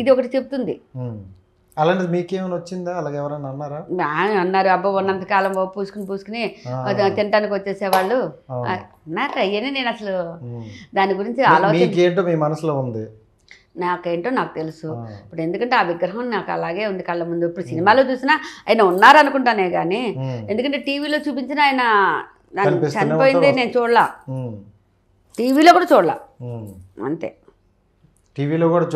ఇది ఒకటి చెప్తుంది. అలాంటిది మీకేమైనా వచ్చిందా? అలాగే ఎవరైనా అన్నారా? అన్నారు, అబ్బా ఉన్నంతకాలం పూసుకుని తినడానికి వచ్చేసేవాళ్ళు అన్నారు. అయ్యని నేను అసలు దాని గురించి ఆలోచించేంటో మీ మనసులో ఉంది. నాకేంటో నాకు తెలుసు. ఇప్పుడు ఎందుకంటే ఆ విగ్రహం నాకు అలాగే ఉంది కళ్ళ ముందు. ఇప్పుడు సినిమాలో చూసినా ఆయన ఉన్నారనుకుంటానే కానీ, ఎందుకంటే టీవీలో చూపించిన ఆయన చనిపోయింది నేను చూడలా, టీవీలో కూడా చూడలా. అంతే, టీవీలో కూడా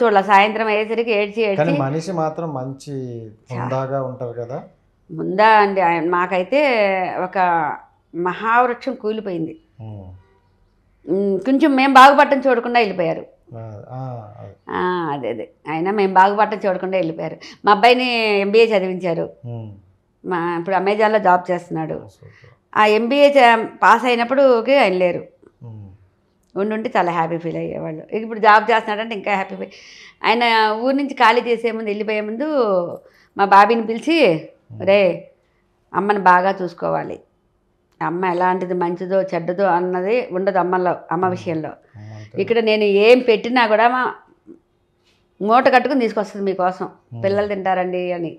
చూడలే. సాయంత్రం అయ్యేసరికి ఏడ్చి మనిషి మాత్రం మంచి ముందాగా ఉంటారు కదా. ముందా అండి, మాకైతే ఒక మహావృక్షం కూలిపోయింది. కొంచెం మేము బాగుపడటం చూడకుండా వెళ్ళిపోయారు. అదే అయినా మేము బాగుపడటం చూడకుండా వెళ్ళిపోయారు. మా అబ్బాయిని MBA చదివించారు. ఇప్పుడు అమెజాన్లో జాబ్ చేస్తున్నాడు. ఆ MBA పాస్ అయినప్పుడు ఆయన లేరు. ఉండి చాలా హ్యాపీ ఫీల్ అయ్యేవాళ్ళు. ఇప్పుడు జాబ్ చేస్తున్నాడంటే ఇంకా హ్యాపీ ఫీల్. ఆయన ఊరి నుంచి ఖాళీ చేసే ముందు, వెళ్ళిపోయే ముందు మా బాబీని పిలిచి, రే అమ్మని బాగా చూసుకోవాలి, అమ్మ ఎలాంటిది మంచిదో చెడ్డదో అన్నది ఉండదు అమ్మ విషయంలో. ఇక్కడ నేను ఏం పెట్టినా కూడా మూట కట్టుకుని తీసుకొస్తుంది మీకోసం, పిల్లలు తింటారండి అని.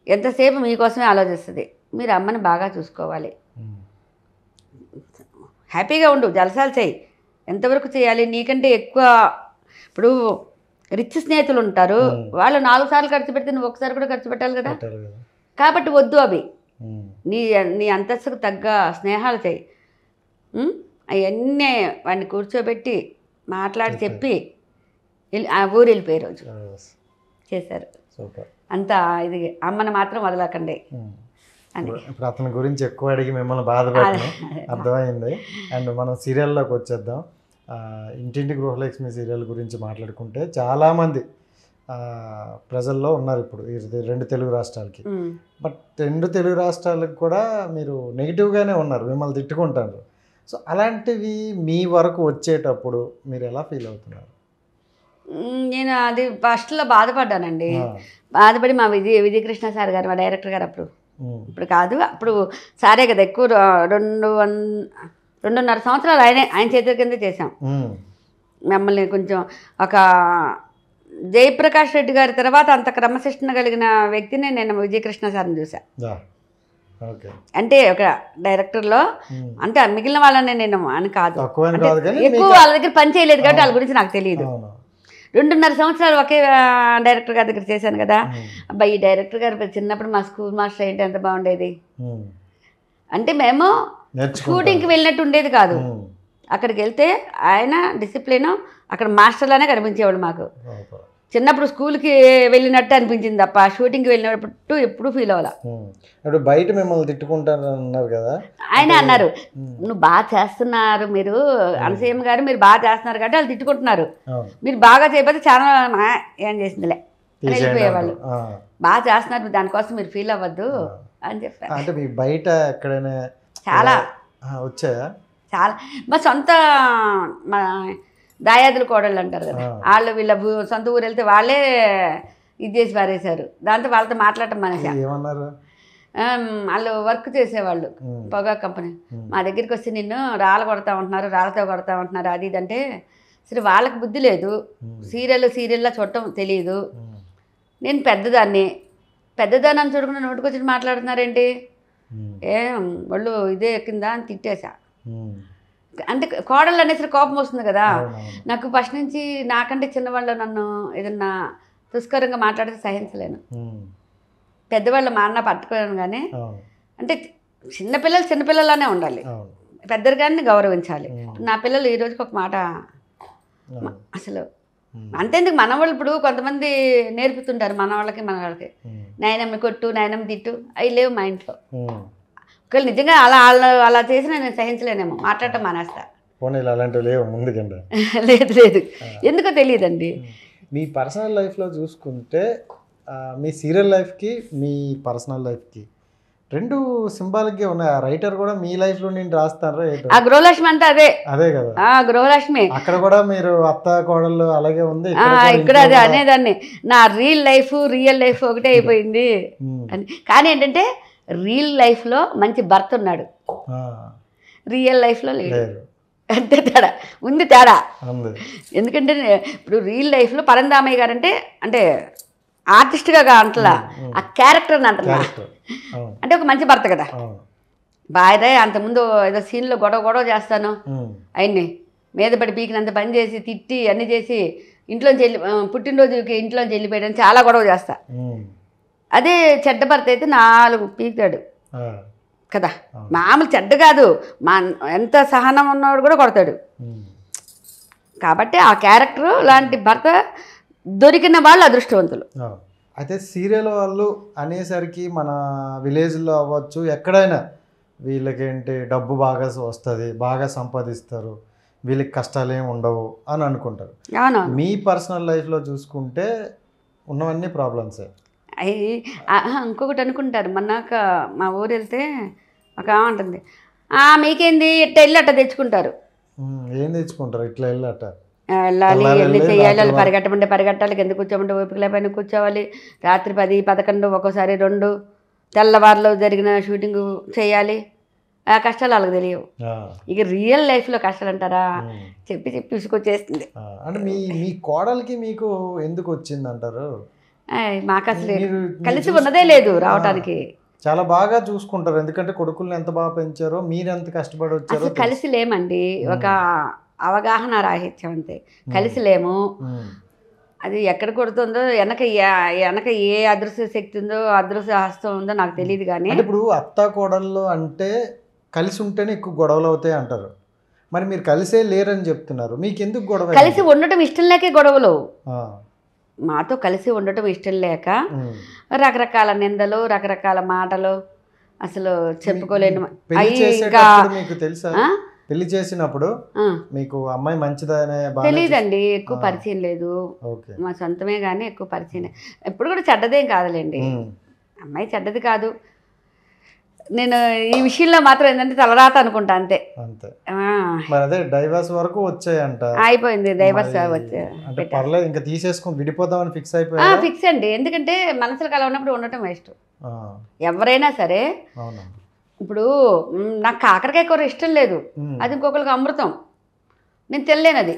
ఎంతసేపు మీకోసమే ఆలోచిస్తుంది. మీరు అమ్మని బాగా చూసుకోవాలి, హ్యాపీగా ఉండు, జలసాలు చేయి. ఎంతవరకు చేయాలి? నీకంటే ఎక్కువ ఇప్పుడు రిచ్ స్నేహితులు ఉంటారు, వాళ్ళు 4 సార్లు ఖర్చు పెడితే నువ్వు ఒకసారి కూడా ఖర్చు పెట్టాలి కదా. కాబట్టి వద్దు అవి. నీ అంతస్తుకు తగ్గ స్నేహాలు చేయి. అవన్నీ వాడిని కూర్చోబెట్టి మాట్లాడి చెప్పి ఆ ఊరు వెళ్ళిపోయే రోజు చేశారు. అంతా ఇది అమ్మని మాత్రం వదలకండి. ఇప్పుడు అతని గురించి ఎక్కువ అడిగి మిమ్మల్ని బాధపడను, అర్థమైంది. అండ్ మనం సీరియల్లోకి వచ్చేద్దాం. ఇంటింటి గృహలక్ష్మి సీరియల్ గురించి మాట్లాడుకుంటే చాలామంది ప్రజల్లో ఉన్నారు ఇప్పుడు ఈ 2 తెలుగు రాష్ట్రాలకి. బట్ 2 తెలుగు రాష్ట్రాలకు కూడా మీరు నెగిటివ్గానే ఉన్నారు, మిమ్మల్ని తిట్టుకుంటారు. సో అలాంటివి మీ వరకు వచ్చేటప్పుడు మీరు ఎలా ఫీల్ అవుతున్నారు? నేను అది ఫస్ట్లో బాధపడ్డానండి. బాధపడి మా విజయకృష్ణ సార్ గారు, మా డైరెక్టర్ గారు, ఇప్పుడు కాదు, అప్పుడు సారే కదా ఎక్కువ 2.5 సంవత్సరాలు ఆయన చేతుల కింద చేశాం. మమ్మల్ని కొంచెం ఒక జయప్రకాష్ రెడ్డి గారి తర్వాత అంత క్రమశిక్షణ కలిగిన వ్యక్తిని నేను విజయకృష్ణ సార్ని చూసా. అంటే ఒక డైరెక్టర్లో అంటే మిగిలిన వాళ్ళని నేను అని కాదు, ఎక్కువ వాళ్ళ దగ్గర పని చేయలేదు కాబట్టి వాళ్ళ గురించి నాకు తెలియదు. 2.5 సంవత్సరాలు ఒకే డైరెక్టర్ గారి దగ్గర చేశాను కదా. అబ్బాయి ఈ డైరెక్టర్ గారు చిన్నప్పుడు మా స్కూల్ మాస్టర్ ఏంటి ఎంత బాగుండేది అంటే, మేము షూటింగ్కి వెళ్ళినట్టు ఉండేది కాదు. అక్కడికి వెళ్తే ఆయన డిసిప్లిన్ అక్కడ మాస్టర్లానే కనిపించేవాడు మాకు. చిన్నప్పుడు స్కూల్కి వెళ్ళినట్టు అనిపించింది తప్ప షూటింగ్కి వెళ్ళినప్పుడు ఎప్పుడు ఫీల్ అవ్వాల. ఇప్పుడు బయట మిమ్మల్ని తిట్టుకుంటారు అన్నారు కదా, ఆయన అన్నారు నువ్వు బాగా చేస్తున్నారు, మీరు అనసూయమ్మ గారు మీరు బాగా చేస్తున్నారు కాబట్టి వాళ్ళు తిట్టుకుంటున్నారు, మీరు బాగా చేయకపోతే చాలా ఏం చేసిందిలే వెళ్ళిపోయేవాళ్ళు. బాగా చేస్తున్నారు, దానికోసం మీరు ఫీల్ అవ్వద్దు అని చెప్పారు. అంటే మీ బయట ఎక్కడైనా చాలా వచ్చాయా? చాలా మా సొంత మా దాయాదులు కోడళ్ళు అంటారు కదా, వాళ్ళు వీళ్ళ సొంత ఊరు వెళ్తే వాళ్ళే ఇది చేసి పారేశారు. దాంతో వాళ్ళతో మాట్లాడటం మానేశారు. ఏమన్నారు? వాళ్ళు వర్క్ చేసేవాళ్ళు పొగా కంపెనీ. మా దగ్గరికి వచ్చి నిన్ను రాళ్ళు కొడతా ఉంటున్నారు, రాళ్ళతో కొడతా ఉంటున్నారు, అది ఇది అంటే సరే వాళ్ళకి బుద్ధి లేదు, సీరియల్లా చూడటం తెలియదు. నేను పెద్దదాన్ని అని చూడకుండా నోటికొచ్చి మాట్లాడుతున్నారేంటి, ఏం వాళ్ళు ఇదే ఎక్కిందా అని తిట్టేశా. అంటే కోడళ్ళు అనేసరికి కోపం వస్తుంది కదా నాకు. ఫస్ట్ నుంచి నాకంటే చిన్నవాళ్ళు నన్ను ఏదన్నా దుష్కరంగా మాట్లాడితే సహించలేను. పెద్దవాళ్ళు మా అన్న పట్టుకోను, కానీ అంటే చిన్నపిల్లలానే ఉండాలి, పెద్దరిగాన్ని గౌరవించాలి. నా పిల్లలు ఈ రోజుకి ఒక మాట అసలు అంతేందుకు మనవాళ్ళు ఇప్పుడు కొంతమంది నేర్పుతుంటారు మన వాళ్ళకి నాయనమ్మ కొట్టు, నాయనమ్మ తిట్టు, అవి లేవు మా ఇంట్లో. ఒకవేళ నిజంగా అలా చేసి నేను సహించలేనేమో, మాట్లాడటం మానేస్తా. లేదు ఎందుకో తెలియదండి. మీ పర్సనల్ లైఫ్లో చూసుకుంటే మీ సీరియల్ లైఫ్కి మీ పర్సనల్ లైఫ్కి రెండు సింబాలిక్గా ఉన్నాయి. ఆ రైటర్ కూడా మీ లైఫ్లో నేను రాస్తారా? ఆ గృహలక్ష్మి అంతా అదే కదా, గృహలక్ష్మి. అక్కడ కూడా మీరు అత్త కోడళ్ళు అలాగే ఉంది, ఇక్కడ అదే అనేదాన్ని. నా రియల్ లైఫ్ ఒకటే అయిపోయింది అని. కానీ ఏంటంటే రియల్ లైఫ్లో మంచి భర్త ఉన్నాడు, రియల్ లైఫ్లో లేడు, అంతే తేడా ఉంది, తేడా. ఎందుకంటే ఇప్పుడు రియల్ లైఫ్లో పరందామయ్య గారు అంటే ఆర్టిస్ట్గా అంటలా, ఆ క్యారెక్టర్ని అంటలా. అంటే ఒక మంచి భర్త కదా. బాగా అంతకుముందు ఏదో సీన్లో గొడవ చేస్తాను, ఆయన్ని మీద పడి పీకినంత పని చేసి తిట్టి అన్నీ చేసి ఇంట్లోంచి పుట్టినరోజుకి ఇంట్లోంచి వెళ్ళిపోయాడని చాలా గొడవ చేస్తా. అదే చెడ్డ భర్త అయితే 4 పీకుతాడు కదా. మామూలు చెడ్డ కాదు, ఎంత సహనం ఉన్నవాడు కూడా కొడతాడు. కాబట్టి ఆ క్యారెక్టర్ లాంటి భర్త దొరికిన వాళ్ళు అదృష్టవంతులు. అయితే సీరియల్ వాళ్ళు అనేసరికి మన విలేజ్లో అవ్వచ్చు, ఎక్కడైనా వీళ్ళకేంటి డబ్బు బాగా వస్తుంది, బాగా సంపాదిస్తారు, వీళ్ళకి కష్టాలు ఏమి ఉండవు అని అనుకుంటారు. మీ పర్సనల్ లైఫ్లో చూసుకుంటే ఉన్నవన్నీ ప్రాబ్లమ్సే. ఇంకొకటి అనుకుంటారు. మొన్నాక మా ఊరు వెళ్తే ఒక ఉంటుంది, మీకేంది ఇట్ట వెళ్ళి అట్ట తెచ్చుకుంటారు. ఏం తెచ్చుకుంటారు? ఇట్లా వెళ్ళి వెళ్ళాలి, వెళ్ళి చేయాలి, వాళ్ళు పరిగెట్టాలి, కింద కూర్చోమంటే ఓపిక లేపైన కూర్చోవాలి, రాత్రి 10, 11, ఒక్కోసారి 2 తెల్లవారులో జరిగిన షూటింగ్ చేయాలి. ఆ కష్టాలు వాళ్ళకి తెలియవు. ఇక రియల్ లైఫ్లో కష్టాలు అంటారా, చెప్పి విసుకొచ్చేస్తుంది. అంటే మీ కోడలికి మీకు ఎందుకు వచ్చింది అంటారు? మాకు అసలు కలిసి ఉన్నదే లేదు రావటానికి. చాలా బాగా చూసుకుంటారు, ఎందుకంటే కొడుకుల్ని ఎంత బాగా పెంచారో, మీరు ఎంత కష్టపడి వచ్చారో. అసలు కలిసి లేమండి, ఒక అవగాహన రాహిత్యం అంతే. కలిసి లేము. అది ఎక్కడ కొడుతుందో వెనక ఏ అదృశ్య శక్తి ఉందో, అదృశ్య హస్తం ఉందో నాకు తెలియదు. కానీ ఇప్పుడు అత్త కోడళ్ళు అంటే కలిసి ఉంటేనే ఎక్కువ గొడవలు అవుతాయి అంటారు. మరి మీరు కలిసే లేరని చెప్తున్నారు, మీకు ఎందుకు గొడవ? కలిసి ఉండటం ఇష్టం లేకే గొడవలు. మాతో కలిసి ఉండటం ఇష్టం లేక రకరకాల నిందలు, రకరకాల మాటలు, అసలు చెప్పుకోలేని. మీకు తెలుసా పెళ్లి చేసినప్పుడు మీకు అమ్మాయి మంచిదనే తెలియదండి, ఎక్కువ పరిచయం లేదు. మా సొంతమే కానీ ఎక్కువ పరిచయం. ఎప్పుడు కూడా చెడ్డదేం కాదులేండి, అమ్మాయి చెడ్డది కాదు. నేను ఈ విషయంలో మాత్రం ఏంటంటే తలరాత అనుకుంటా, అంతే. అదే డైవర్స్ వరకు వచ్చాయంట, అయిపోయింది డైవర్స్ వచ్చే. ఇంకా తీసేసుకుని విడిపోదామని ఫిక్స్ ఫిక్స్ అండి. ఎందుకంటే మనసులు కల ఉన్నప్పుడు ఉండటం వేస్ట్, ఎవరైనా సరే. ఇప్పుడు నాకు కాకరకాయ కూర ఇష్టం లేదు, అది ఇంకొకరికి అమృతం, నేను తినలేను అది,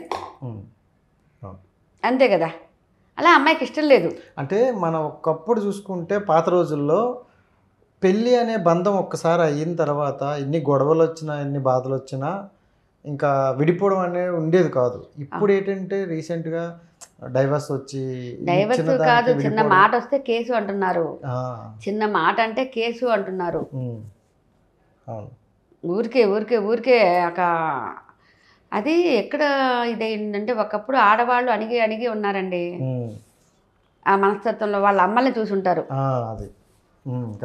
అంతే కదా. అలా అమ్మాయికి ఇష్టం లేదు. అంటే మనం ఒకప్పుడు చూసుకుంటే పాత రోజుల్లో పెళ్ళి అనే బంధం ఒక్కసారి అయిన తర్వాత ఎన్ని గొడవలు వచ్చినా, ఎన్ని బాధలు వచ్చినా ఇంకా విడిపోవడం అనేది ఉండేది కాదు. ఇప్పుడు ఏంటంటే రీసెంట్గా డైవర్స్ కాదు, చిన్న మాట వస్తే కేసు అంటున్నారు. చిన్న మాట అంటే కేసు అంటున్నారు. ఊరికే ఒక అది ఎక్కడ ఇదైందంటే, ఒకప్పుడు ఆడవాళ్ళు అణిగి ఉన్నారండి. ఆ మనస్తత్వంలో వాళ్ళ అమ్మల్ని చూసుంటారు,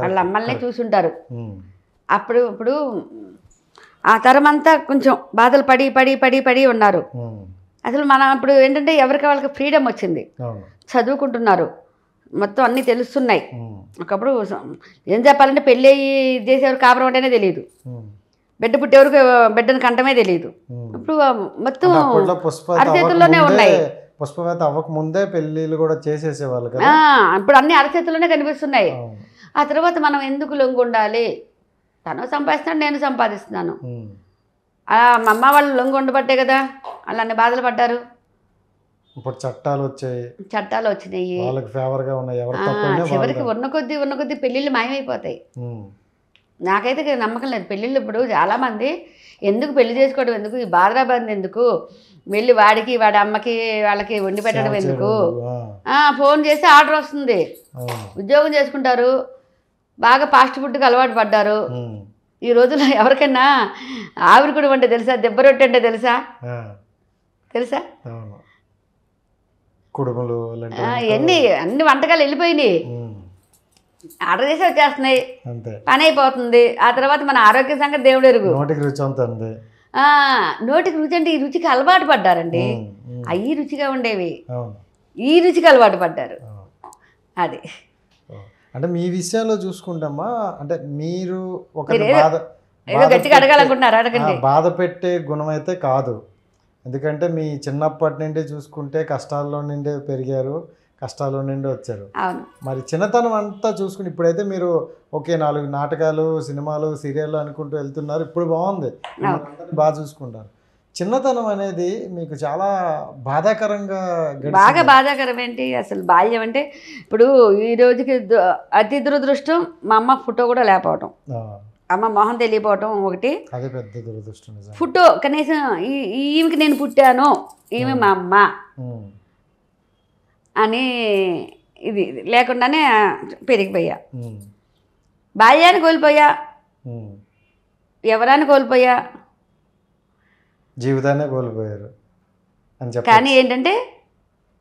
వాళ్ళ అమ్మల్ని చూసుంటారు. ఇప్పుడు ఆ తరం అంతా కొంచెం బాధలు పడి ఉన్నారు. అసలు మనం ఇప్పుడు ఏంటంటే ఎవరికి వాళ్ళకి ఫ్రీడమ్ వచ్చింది, చదువుకుంటున్నారు, మొత్తం అన్నీ తెలుస్తున్నాయి. ఒకప్పుడు ఏం చెప్పాలంటే పెళ్ళి అయ్యి చేసేవారు కాపురం అంటేనే తెలియదు, బిడ్డ పుట్టేవరకు బిడ్డను కంటమే తెలియదు. ఇప్పుడు మొత్తం అరచేతుల్లోనే ఉన్నాయి. పుష్పవేత్త అవ్వక ముందే పెళ్ళిళ్ళు కూడా చేసేసేవాళ్ళు కదా. ఇప్పుడు అన్ని అరచేతుల్లోనే కనిపిస్తున్నాయి. అవును. ఆ తర్వాత మనం ఎందుకు లొంగి ఉండాలి, తను సంపాదిస్తున్నాడు నేను సంపాదిస్తున్నాను. మా అమ్మ వాళ్ళు లొంగి ఉండబట్టే కదా వాళ్ళు అన్ని బాధలు పడ్డారు. ఇప్పుడు చట్టాలు వచ్చాయి, చట్టాలు వచ్చినాయి, వాళ్ళకి ఫేవర్గా ఉన్నాయి. ఎవరు తప్పైనా చివరికి ఉన్న కొద్దీ పెళ్ళిళ్ళు మాయమైపోతాయి. నాకైతే నమ్మకం లేదు పెళ్ళిళ్ళు. ఇప్పుడు చాలామంది ఎందుకు పెళ్లి చేసుకోవడం, ఎందుకు ఈ బాధరాబంది ఎందుకు, వెళ్ళి వాడికి వాడి అమ్మకి వాళ్ళకి వండి పెట్టడం ఎందుకు, ఫోన్ చేస్తే ఆర్డర్ వస్తుంది, ఉద్యోగం చేసుకుంటారు, బాగా ఫాస్ట్ ఫుడ్కి అలవాటు పడ్డారు. ఈ రోజుల్లో ఎవరికైనా ఆవిరి కూడా అంటే తెలుసా, దెబ్బ రొట్టె అంటే తెలుసా, కుడుములు అన్ని వంటకాలు వెళ్ళిపోయినాయి, ఆర్డర్ చేసి వచ్చేస్తున్నాయి, పని అయిపోతుంది. ఆ తర్వాత మన ఆరోగ్య సంగతి దేవుడు ఎరుగు. నోటికి రుచి ఉంటుంది, నోటికి రుచి అంటే ఈ రుచికి అలవాటు పడ్డారండి. అవి రుచిగా ఉండేవి, ఈ రుచికి అలవాటు పడ్డారు. అది అంటే మీ విషయంలో చూసుకుంటామా, అంటే మీరు ఒక ఏదో గట్టిగా అడగాలనుకుంటున్నారు, అడగండి. బాధ పెట్టే గుణం అయితే కాదు. ఎందుకంటే మీ చిన్నప్పటి నుండి చూసుకుంటే కష్టాల్లో నుండి పెరిగారు, కష్టాల్లో నుండి వచ్చారు. మరి చిన్నతనం అంతా చూసుకుని ఇప్పుడైతే మీరు ఓకే 4 నాటకాలు, సినిమాలు, సీరియళ్ళు అనుకుంటూ వెళ్తున్నారు. ఇప్పుడు బాగుంది, బాగా చూసుకుంటారు. చిన్నతనం అనేది మీకు చాలా బాధాకరంగా, బాగా బాధాకరం ఏంటి అసలు బాల్యం అంటే, ఇప్పుడు ఈ రోజుకి అతి దురదృష్టం మా అమ్మ ఫోటో కూడా లేకపోవటం, అమ్మ మొహం తెలియపోవటం ఒకటి, అదే పెద్ద దురదృష్టం. ఫోటో కనీసం ఈమెకి నేను పుట్టాను, ఈమె మా అమ్మ అని ఇది లేకుండానే పెరిగిపోయా. బాల్యాన్ని కోల్పోయా, ఎవరాన్ని కోల్పోయా, జీవితాన్ని కోల్పోయారు అని చెప్పి. కానీ ఏంటంటే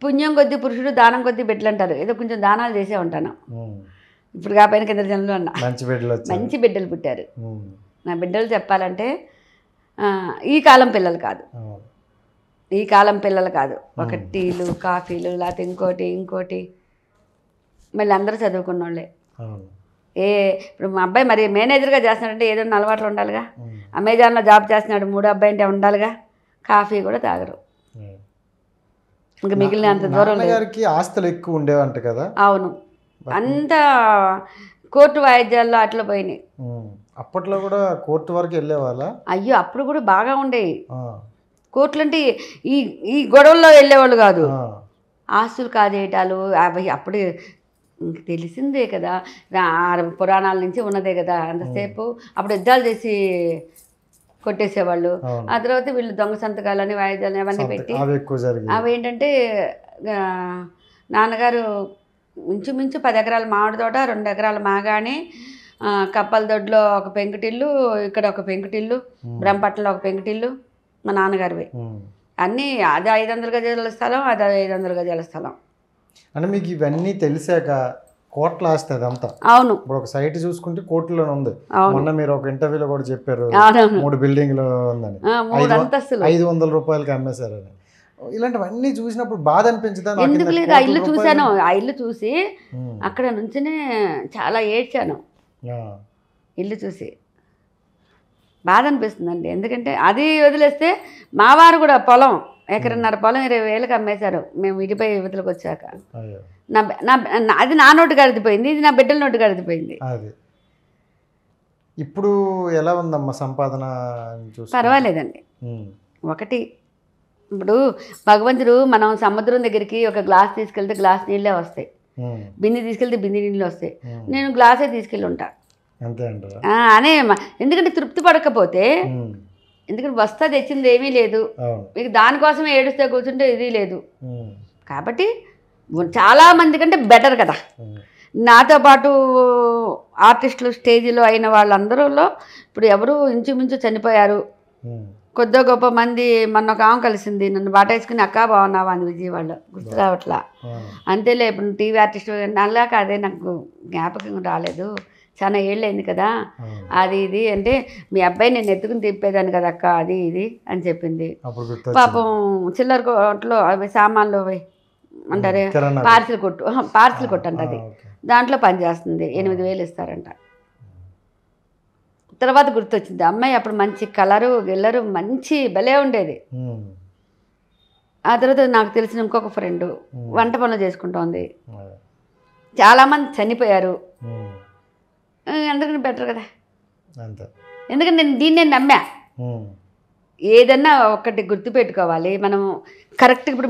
పుణ్యం కొద్దీ పురుషుడు, దానం కొద్దీ బిడ్డలు అంటారు. ఏదో కొంచెం దానాలు చేసే ఉంటాను. ఇప్పుడు కాపోయిన కింద జన్మలో అన్న మంచి బిడ్డలు పుట్టారు. నా బిడ్డలు చెప్పాలంటే ఈ కాలం పిల్లలు కాదు, ఈ కాలం పిల్లలు కాదు. ఒక టీలు, కాఫీలు, లేకపోతే ఇంకోటి మళ్ళీ అందరూ చదువుకున్న వాళ్ళే. ఇప్పుడు మా అబ్బాయి మరి మేనేజర్గా చేస్తున్నాడంటే ఏదో అలవాట్లు ఉండాలిగా. అమెజాన్లో జాబ్ చేస్తున్నాడు, 3 అబ్బాయి అంటే ఉండాలిగా. కాఫీ కూడా తాగరు. ఇంకా మిగిలిన అంత దూరం గారికి ఆస్తులు ఎక్కువ ఉండేవంట కదా. అవును, అంతా కోర్టు వాయిద్యాల్లో అట్లా పోయినాయి. అప్పట్లో కూడా కోర్టు వరకు వెళ్ళేవాళ్ళ? అయ్యో అప్పుడు కూడా బాగా ఉండేవి కోర్టులు. అంటే ఈ గొడవల్లో వెళ్ళేవాళ్ళు కాదు, ఆస్తులు కాజేయటాలు అవి అప్పుడు తెలిసిందే కదా, పురాణాల నుంచి ఉన్నదే కదా. అంతసేపు అప్పుడు యుద్ధాలు చేసి కొట్టేసేవాళ్ళు. ఆ తర్వాత వీళ్ళు దొంగ సంతకాలని, వాయిద్యాలని అవన్నీ పెట్టి అవి ఏంటంటే నాన్నగారు ఇంచుమించు 10 ఎకరాల మామిడి తోట, 2 ఎకరాల మాగాణి, కప్పల దొడ్లో ఒక పెంకుటిల్లు, ఇక్కడ ఒక పెంకుటిల్లు, బ్రహ్మపట్నంలో ఒక పెంకుటిల్లు మా నాన్నగారివి. అన్నీ అది 500 గజాల స్థలం, అది 500 గజాల స్థలం. అంటే మీకు ఇవన్నీ తెలిసాక కోట్ల ఆస్తి అదంతా. అవును, ఇప్పుడు ఒక సైట్ చూసుకుంటే కోట్లలో ఉంది. మొన్న మీరు ఒక ఇంటర్వ్యూలో కూడా చెప్పారు 3 బిల్డింగ్లు ఉందని, 500 రూపాయలకి అమ్మేశారని. ఇలాంటివన్నీ చూసినప్పుడు బాధ అనిపించదా? ఎందుకు లేదు, ఆ ఇల్లు చూశాను. ఆ ఇల్లు చూసి అక్కడ నుంచినే చాలా ఏడ్చాను. ఇల్లు చూసి బాధ అనిపిస్తుందండి. ఎందుకంటే అది వదిలేస్తే మా వారు కూడా పొలం, 1.5 ఎకరం పొలం 20,000కి అమ్మేశారు మేము ఇటుపై యువతలకు వచ్చాక. అది నా నోటు గడిచిపోయింది, ఇది నా బిడ్డల నోటు గడిచిపోయింది. ఇప్పుడు ఎలా ఉందమ్మా సంపాదన? పర్వాలేదండి. ఒకటి ఇప్పుడు భగవంతుడు మనం సముద్రం దగ్గరికి ఒక గ్లాస్ తీసుకెళ్తే గ్లాస్ నీళ్ళే వస్తాయి, బిందె తీసుకెళ్తే బిందె నీళ్ళు వస్తాయి. నేను గ్లాసే తీసుకెళ్ళి ఉంటా అనే. ఎందుకంటే తృప్తి పడకపోతే, ఎందుకంటే వస్తా తెచ్చింది ఏమీ లేదు, మీకు దానికోసమే ఏడుస్తే కూర్చుంటే ఇది లేదు. కాబట్టి చాలామంది కంటే బెటర్ కదా. నాతో పాటు ఆర్టిస్టులు స్టేజీలో అయిన వాళ్ళందరిలో ఇప్పుడు ఎవరు ఇంచుమించు చనిపోయారు. కొద్ది గొప్ప మంది. మొన్న ఒక ఆమె కలిసింది, నన్ను బాటేసుకుని అక్క బాగున్నావా అని విజయవాడలో, గుర్తు రావట్లా. అంతేలే ఇప్పుడు టీవీ ఆర్టిస్ట్ అలా కాదే, నాకు జ్ఞాపకం రాలేదు, చాలా ఏళ్ళైంది కదా అది ఇది అంటే, మీ అబ్బాయి నేను ఎత్తుకుని తిప్పేదాన్ని కదా అక్క, అది ఇది అని చెప్పింది. పాపం చిల్లర కొట్లో అవి సామాన్లు అవి అంటారే, పార్సిల్ కొట్టు అంటది, దాంట్లో పనిచేస్తుంది, 8,000 ఇస్తారంట. తర్వాత గుర్తొచ్చింది, అమ్మాయి అప్పుడు మంచి కలరు గిల్లరు మంచి భలే ఉండేది. ఆ తర్వాత నాకు తెలిసిన ఇంకొక ఫ్రెండ్ వంట పనులు చేసుకుంటోంది. చాలామంది చనిపోయారు. అందుకని బెటర్ కదా. అంతే. ఎందుకంటే నేను దీన్ని నమ్మా. ఏదన్నా ఒకటి గుర్తుపెట్టుకోవాలి మనం కరెక్ట్. ఇప్పుడు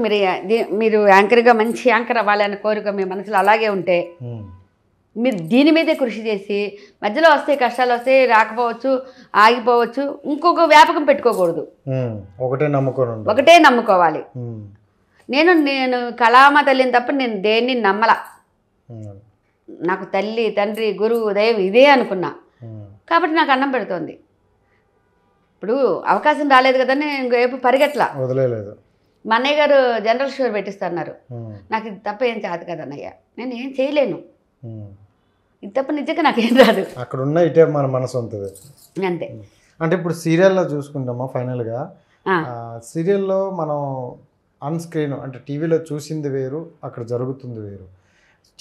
మీరు యాంకర్గా మంచి యాంకర్ అవ్వాలి అనే కోరిక మీ మనసులో అలాగే ఉంటే మీరు దీని మీదే కృషి చేసి మధ్యలో వస్తే కష్టాలు వస్తే రాకపోవచ్చు, ఆగిపోవచ్చు, ఇంకొక వ్యాపకం పెట్టుకోకూడదు. ఒకటే నమ్ముకోవాలి. నేను కళామ తల్లిని తప్ప నేను దేన్ని నమ్మలా. నాకు తల్లి, తండ్రి, గురువు, దైవం ఇదే అనుకున్నా కాబట్టి నాకు అన్నం పెడుతోంది. ఇప్పుడు అవకాశం రాలేదు కదా ఇంకోవైపు పరిగెట్లా వదిలేదు. మా అన్నయ్య గారు జనరల్ స్టోర్ పెట్టిస్తున్నారు. నాకు ఇది తప్ప ఏం చేత కదా అన్నయ్య, నేను ఏం చేయలేను. ఇది తప్ప నిజంగా నాకేం రాదు. అక్కడ ఉన్న ఇటే మన మనసు ఉంటుంది అంతే. అంటే ఇప్పుడు సీరియల్లో చూసుకుంటామా ఫైనల్గా, సీరియల్లో మనం ఆన్ స్క్రీన్ అంటే టీవీలో చూసింది వేరు, అక్కడ జరుగుతుంది వేరు.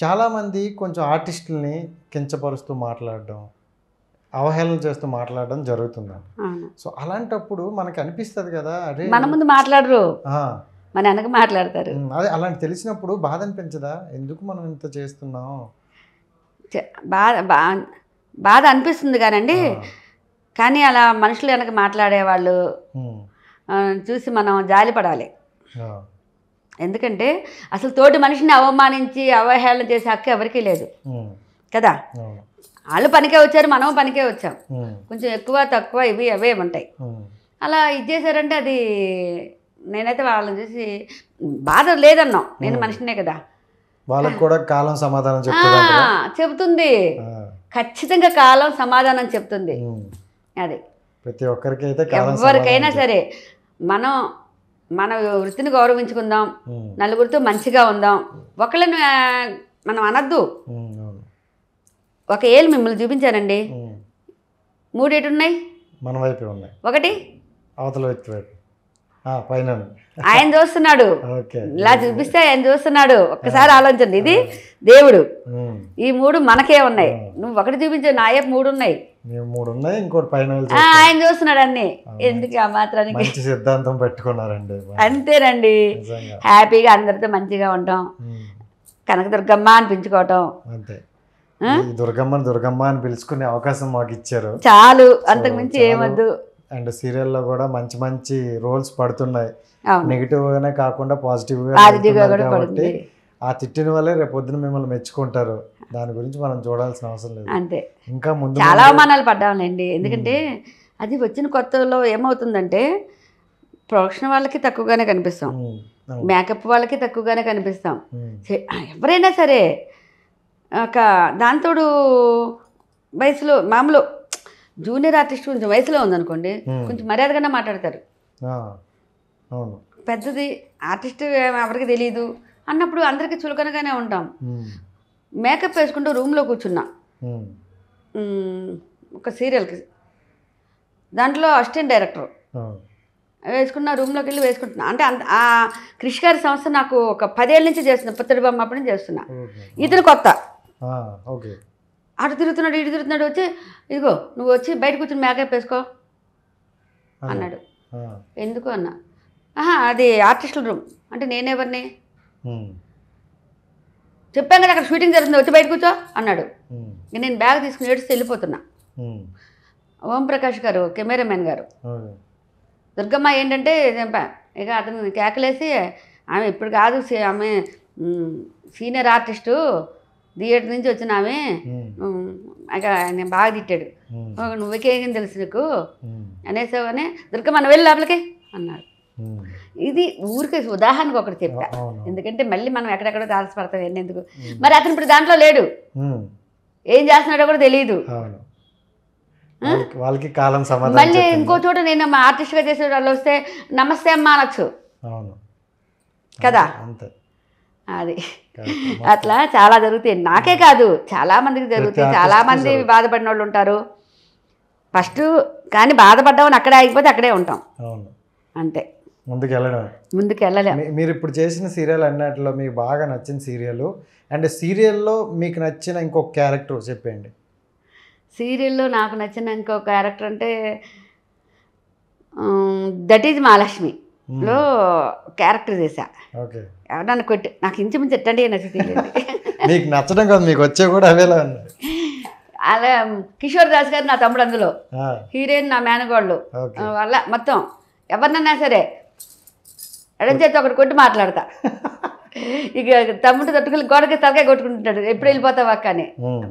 చాలామంది కొంచెం ఆర్టిస్టులని కించపరుస్తూ మాట్లాడడం, అవహేళన చేస్తూ మాట్లాడడం జరుగుతుంది. సో అలాంటప్పుడు మనకి అనిపిస్తుంది కదా, అదే మన ముందు మాట్లాడరు, మన వెనక మాట్లాడతారు. అదే అలాంటి తెలిసినప్పుడు బాధ అనిపించదా, ఎందుకు మనం ఇంత చేస్తున్నాం? బాధ అనిపిస్తుంది కానండి. కానీ అలా మనుషులు వెనక మాట్లాడేవాళ్ళు చూసి మనం జాలిపడాలి. ఎందుకంటే అసలు తోటి మనిషిని అవమానించి అవహేళన చేసే హక్కు ఎవరికీ లేదు కదా. వాళ్ళు పనికే వచ్చారు, మనం పనికే వచ్చాం. కొంచెం ఎక్కువ తక్కువ ఇవి అవే ఉంటాయి. అలా ఇది చేశారంటే అది నేనైతే వాళ్ళని చూసి బాధ లేదన్నాం. నేను మనిషినే కదా, వాళ్ళకి కూడా కాలం సమాధానం చెబుతుంది. ఖచ్చితంగా కాలం సమాధానం చెప్తుంది. అది ప్రతి ఒక్కరికి అయితే ఎవరికైనా సరే మన వృత్తిని గౌరవించుకుందాం, నలుగురితో మంచిగా ఉందాం. ఒకళ్ళని మనం అనద్దు. ఒక ఏళ్ళు మిమ్మల్ని చూపించానండి, 3 ఎటున్నాయి? మన వైపు ఉన్నాయి. ఒకటి అవతల వ్యక్తి వైపు పైన ఆయన చూస్తున్నాడు. ఇలా చూపిస్తే ఆయన చూస్తున్నాడు. ఒక్కసారి ఆలోచించండి, ఇది దేవుడు. ఈ 3 మనకే ఉన్నాయి. నువ్వు ఒకటి చూపించావు, నా వైపు 3 ఉన్నాయి. 3 ఉన్నాయి, ఇంకోటి పైన ఆయన చూస్తున్నాడు అన్ని. ఎందుకు ఆ మాత్రానికి సిద్ధాంతం పెట్టుకున్నారండి. అంతేనండి. హ్యాపీగా అందరితో మంచిగా ఉంటాం, కనకదుర్గమ్మ అనిపించుకోవటం. అంతే. దుర్గమ్మ అని పిలుచుకునే అవకాశం మాకు ఇచ్చారు, చాలు. అంతకుమించి ఏమద్దు. అండ్ సీరియల్లో కూడా మంచి మంచి రోల్స్ పడుతున్నాయి. నెగిటివ్ గానే కాకుండా పాజిటివ్ గా కాబట్టి ఆ తిట్టిన వల్లే రేపు పొద్దున మిమ్మల్ని మెచ్చుకుంటారు. దాని గురించి మనం చూడాల్సిన అవసరం లేదు. అంతే. ఇంకా ముందు చాలా అవమానాలు పడ్డాంలేండి. ఎందుకంటే అది వచ్చిన కొత్తలో ఏమవుతుందంటే ప్రొడక్షన్ వాళ్ళకి తక్కువగానే కనిపిస్తాం, మేకప్ వాళ్ళకి తక్కువగానే కనిపిస్తాం. ఎవరైనా సరే ఒక దాంతోడు వయసులో మామూలు జూనియర్ ఆర్టిస్ట్ కొంచెం వయసులో ఉందనుకోండి, కొంచెం మర్యాదగానే మాట్లాడతారు. పెద్దది ఆర్టిస్ట్ ఎవరికి తెలియదు అన్నప్పుడు అందరికీ చులకనగానే ఉంటాం. మేకప్ వేసుకుంటూ రూమ్లో కూర్చున్నా ఒక సీరియల్కి, దాంట్లో అసిస్టెంట్ డైరెక్టర్ వేసుకున్న రూమ్లోకి వెళ్ళి వేసుకుంటున్నా. అంటే ఆ క్రిష్ గారి సంస్థ నాకు ఒక 10 ఏళ్ళ నుంచి చేస్తున్నా, పుత్తడి బొమ్మ అప్పటి నుంచి చేస్తున్నా. ఇతను కొత్త, అటు తిరుగుతున్నాడు ఇటు తిరుగుతున్నాడు. వచ్చి ఇదిగో నువ్వు వచ్చి బయట కూర్చొని మేకప్ వేసుకో అన్నాడు. ఎందుకు అన్నా, అది ఆర్టిస్టుల రూమ్ అంటే నేనెవరిని చెప్పాను కదా, అక్కడ షూటింగ్ జరుగుతుంది, వచ్చి బయట కూర్చో అన్నాడు. నేను బ్యాగ్ తీసుకుని ఏడుస్తే వెళ్ళిపోతున్నా. ఓంప్రకాష్ గారు కెమెరామెన్ గారు, దుర్గమ్మ ఏంటంటే ఇక అతను కేకలేసి, ఆమె ఇప్పుడు కాదు, ఆమె సీనియర్ ఆర్టిస్టు, థియేటర్ నుంచి వచ్చిన ఆమె, ఇక నేను బాగా తిట్టాడు. నువ్వుకేం తెలుసు నీకు అనేసావనే, దుర్గమ్మ వెళ్ళి లోపలికి అన్నాడు. ఇది ఊరికే ఉదాహరణకు ఒకటి చెప్పా, ఎందుకంటే మళ్ళీ మనం ఎక్కడెక్కడో తారసపడతాం ఎందుకు. మరి అతను ఇప్పుడు దాంట్లో లేడు, ఏం చేస్తున్నాడో కూడా తెలియదు. వాళ్ళకి కాలం సమాధానం. మళ్ళీ ఇంకో చోట నేను మా ఆర్టిస్ట్గా చేసే వాళ్ళు వస్తే నమస్తే అమ్మ అనొచ్చు కదా. అది అట్లా చాలా జరుగుతాయి. నాకే కాదు, చాలా మందికి జరుగుతాయి. చాలా మంది బాధపడిన వాళ్ళు ఉంటారు ఫస్ట్. కానీ బాధపడ్డామని అక్కడే ఆగిపోతే అక్కడే ఉంటాం, అంతే. ముందుకు వెళ్ళలేం. మీరు ఇప్పుడు చేసిన సీరియల్ అన్నిటిలో మీకు బాగా నచ్చిన సీరియల్ అండ్ సీరియల్లో మీకు నచ్చిన ఇంకొక క్యారెక్టర్ చెప్పండి. సీరియల్లో నాకు నచ్చిన ఇంకొక క్యారెక్టర్ అంటే దట్ ఈజ్ మహాలక్ష్మి. లో క్యారెక్టర్ చేశా. ఓకే. ఎవరన్నా కొట్టి నాకు ఇంచుమించు ఎట్టండి నచ్చుతుంది. మీకు నచ్చడం కాదు, మీకు వచ్చే కూడా అవేలా ఉన్నాయి. అలా కిషోర్ దాస్ గారు నా తమ్ముడు, అందులో హీరోయిన్ నా మేనగోళ్ళు వల్ల మొత్తం ఎవరినన్నా సరే ఎడం చేతి ఒకటి కొట్టి మాట్లాడతా. ఇక తమ్ముడు తట్టుకుని గోడకి తలకాయ కొట్టుకుంటుంటాడు, ఎప్పుడు వెళ్ళిపోతావా అక్క అని.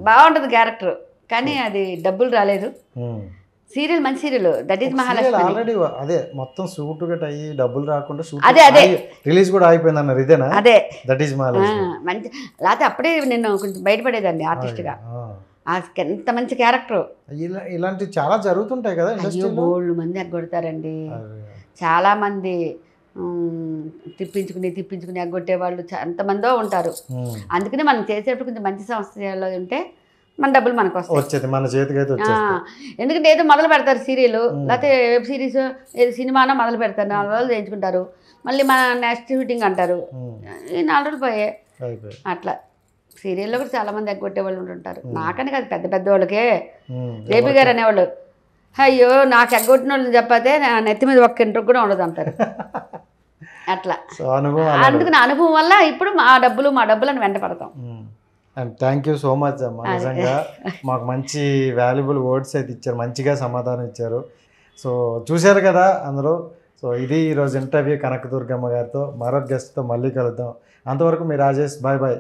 బాగుంటుంది క్యారెక్టర్, కానీ అది డబ్బులు రాలేదు. సీరియల్ మంచి serial, that is Mahalakshmi. Already అదే మొత్తం షూట్ గట్ అయ్యి డబ్బులు రాకుండా అదే అదే రిలీజ్ కూడా అయిపోయింది అన్నారు. ఇదేనా? అదే దట్ ఈస్ మహాలక్ష్మి. మంచి, లేకపోతే అప్పుడే నేను కొంచెం బయటపడేదాన్ని ఆర్టిస్ట్గా. ఎంత మంచి క్యారెక్టర్. ఇలాంటివి చాలా జరుగుతుంటాయి కదా ఇండస్ట్రీలో. బోల్డ్ మంది ఎగ్గొడతారండి, చాలా మంది తిప్పించుకుని ఎగ్గొట్టే వాళ్ళు ఎంతమందో ఉంటారు. అందుకని మనం చేసేటప్పుడు కొంచెం మంచి సంస్థలో ఉంటే మన డబ్బులు మనకు వస్తాయి, మన చేతికి అయితే వచ్చేస్తాయి. ఎందుకంటే ఏదో మొదలు పెడతారు సీరియల్, లేకపోతే వెబ్ సిరీస్, ఏదో సినిమానో మొదలు పెడతారు, 4 రోజులు చేయించుకుంటారు, మళ్ళీ మన నెక్స్ట్ షూటింగ్ అంటారు, ఈ 4 రోజులు పోయాయి. అట్లా సీరియల్లో కూడా చాలా మంది ఎగ్గొట్టే వాళ్ళు ఉంటుంటారు. నాకని కాదు, పెద్ద పెద్ద వాళ్ళకే. జేపీ గారు అనేవాళ్ళు, అయ్యో నాకు ఎగ్గొట్టిన వాళ్ళని చెప్పతే నా నెత్తి మీద ఒక్క ఇంటికి కూడా ఉండదు అంటారు. అట్లా అందుకని అనుభవం వల్ల ఇప్పుడు మా డబ్బులు అని వెంట పడతాం. And thank you so much అమ్మ, నిజంగా మాకు మంచి వాల్యుబుల్ వర్డ్స్ అయితే ఇచ్చారు, మంచిగా సమాధానం ఇచ్చారు. సో చూశారు కదా అందరూ. సో ఇది ఈరోజు ఇంటర్వ్యూ కనకదుర్గమ్మ గారితో. మరొక గెస్ట్తో మళ్ళీ కలుద్దాం. అంతవరకు మీ రాజేష్, బాయ్ బాయ్.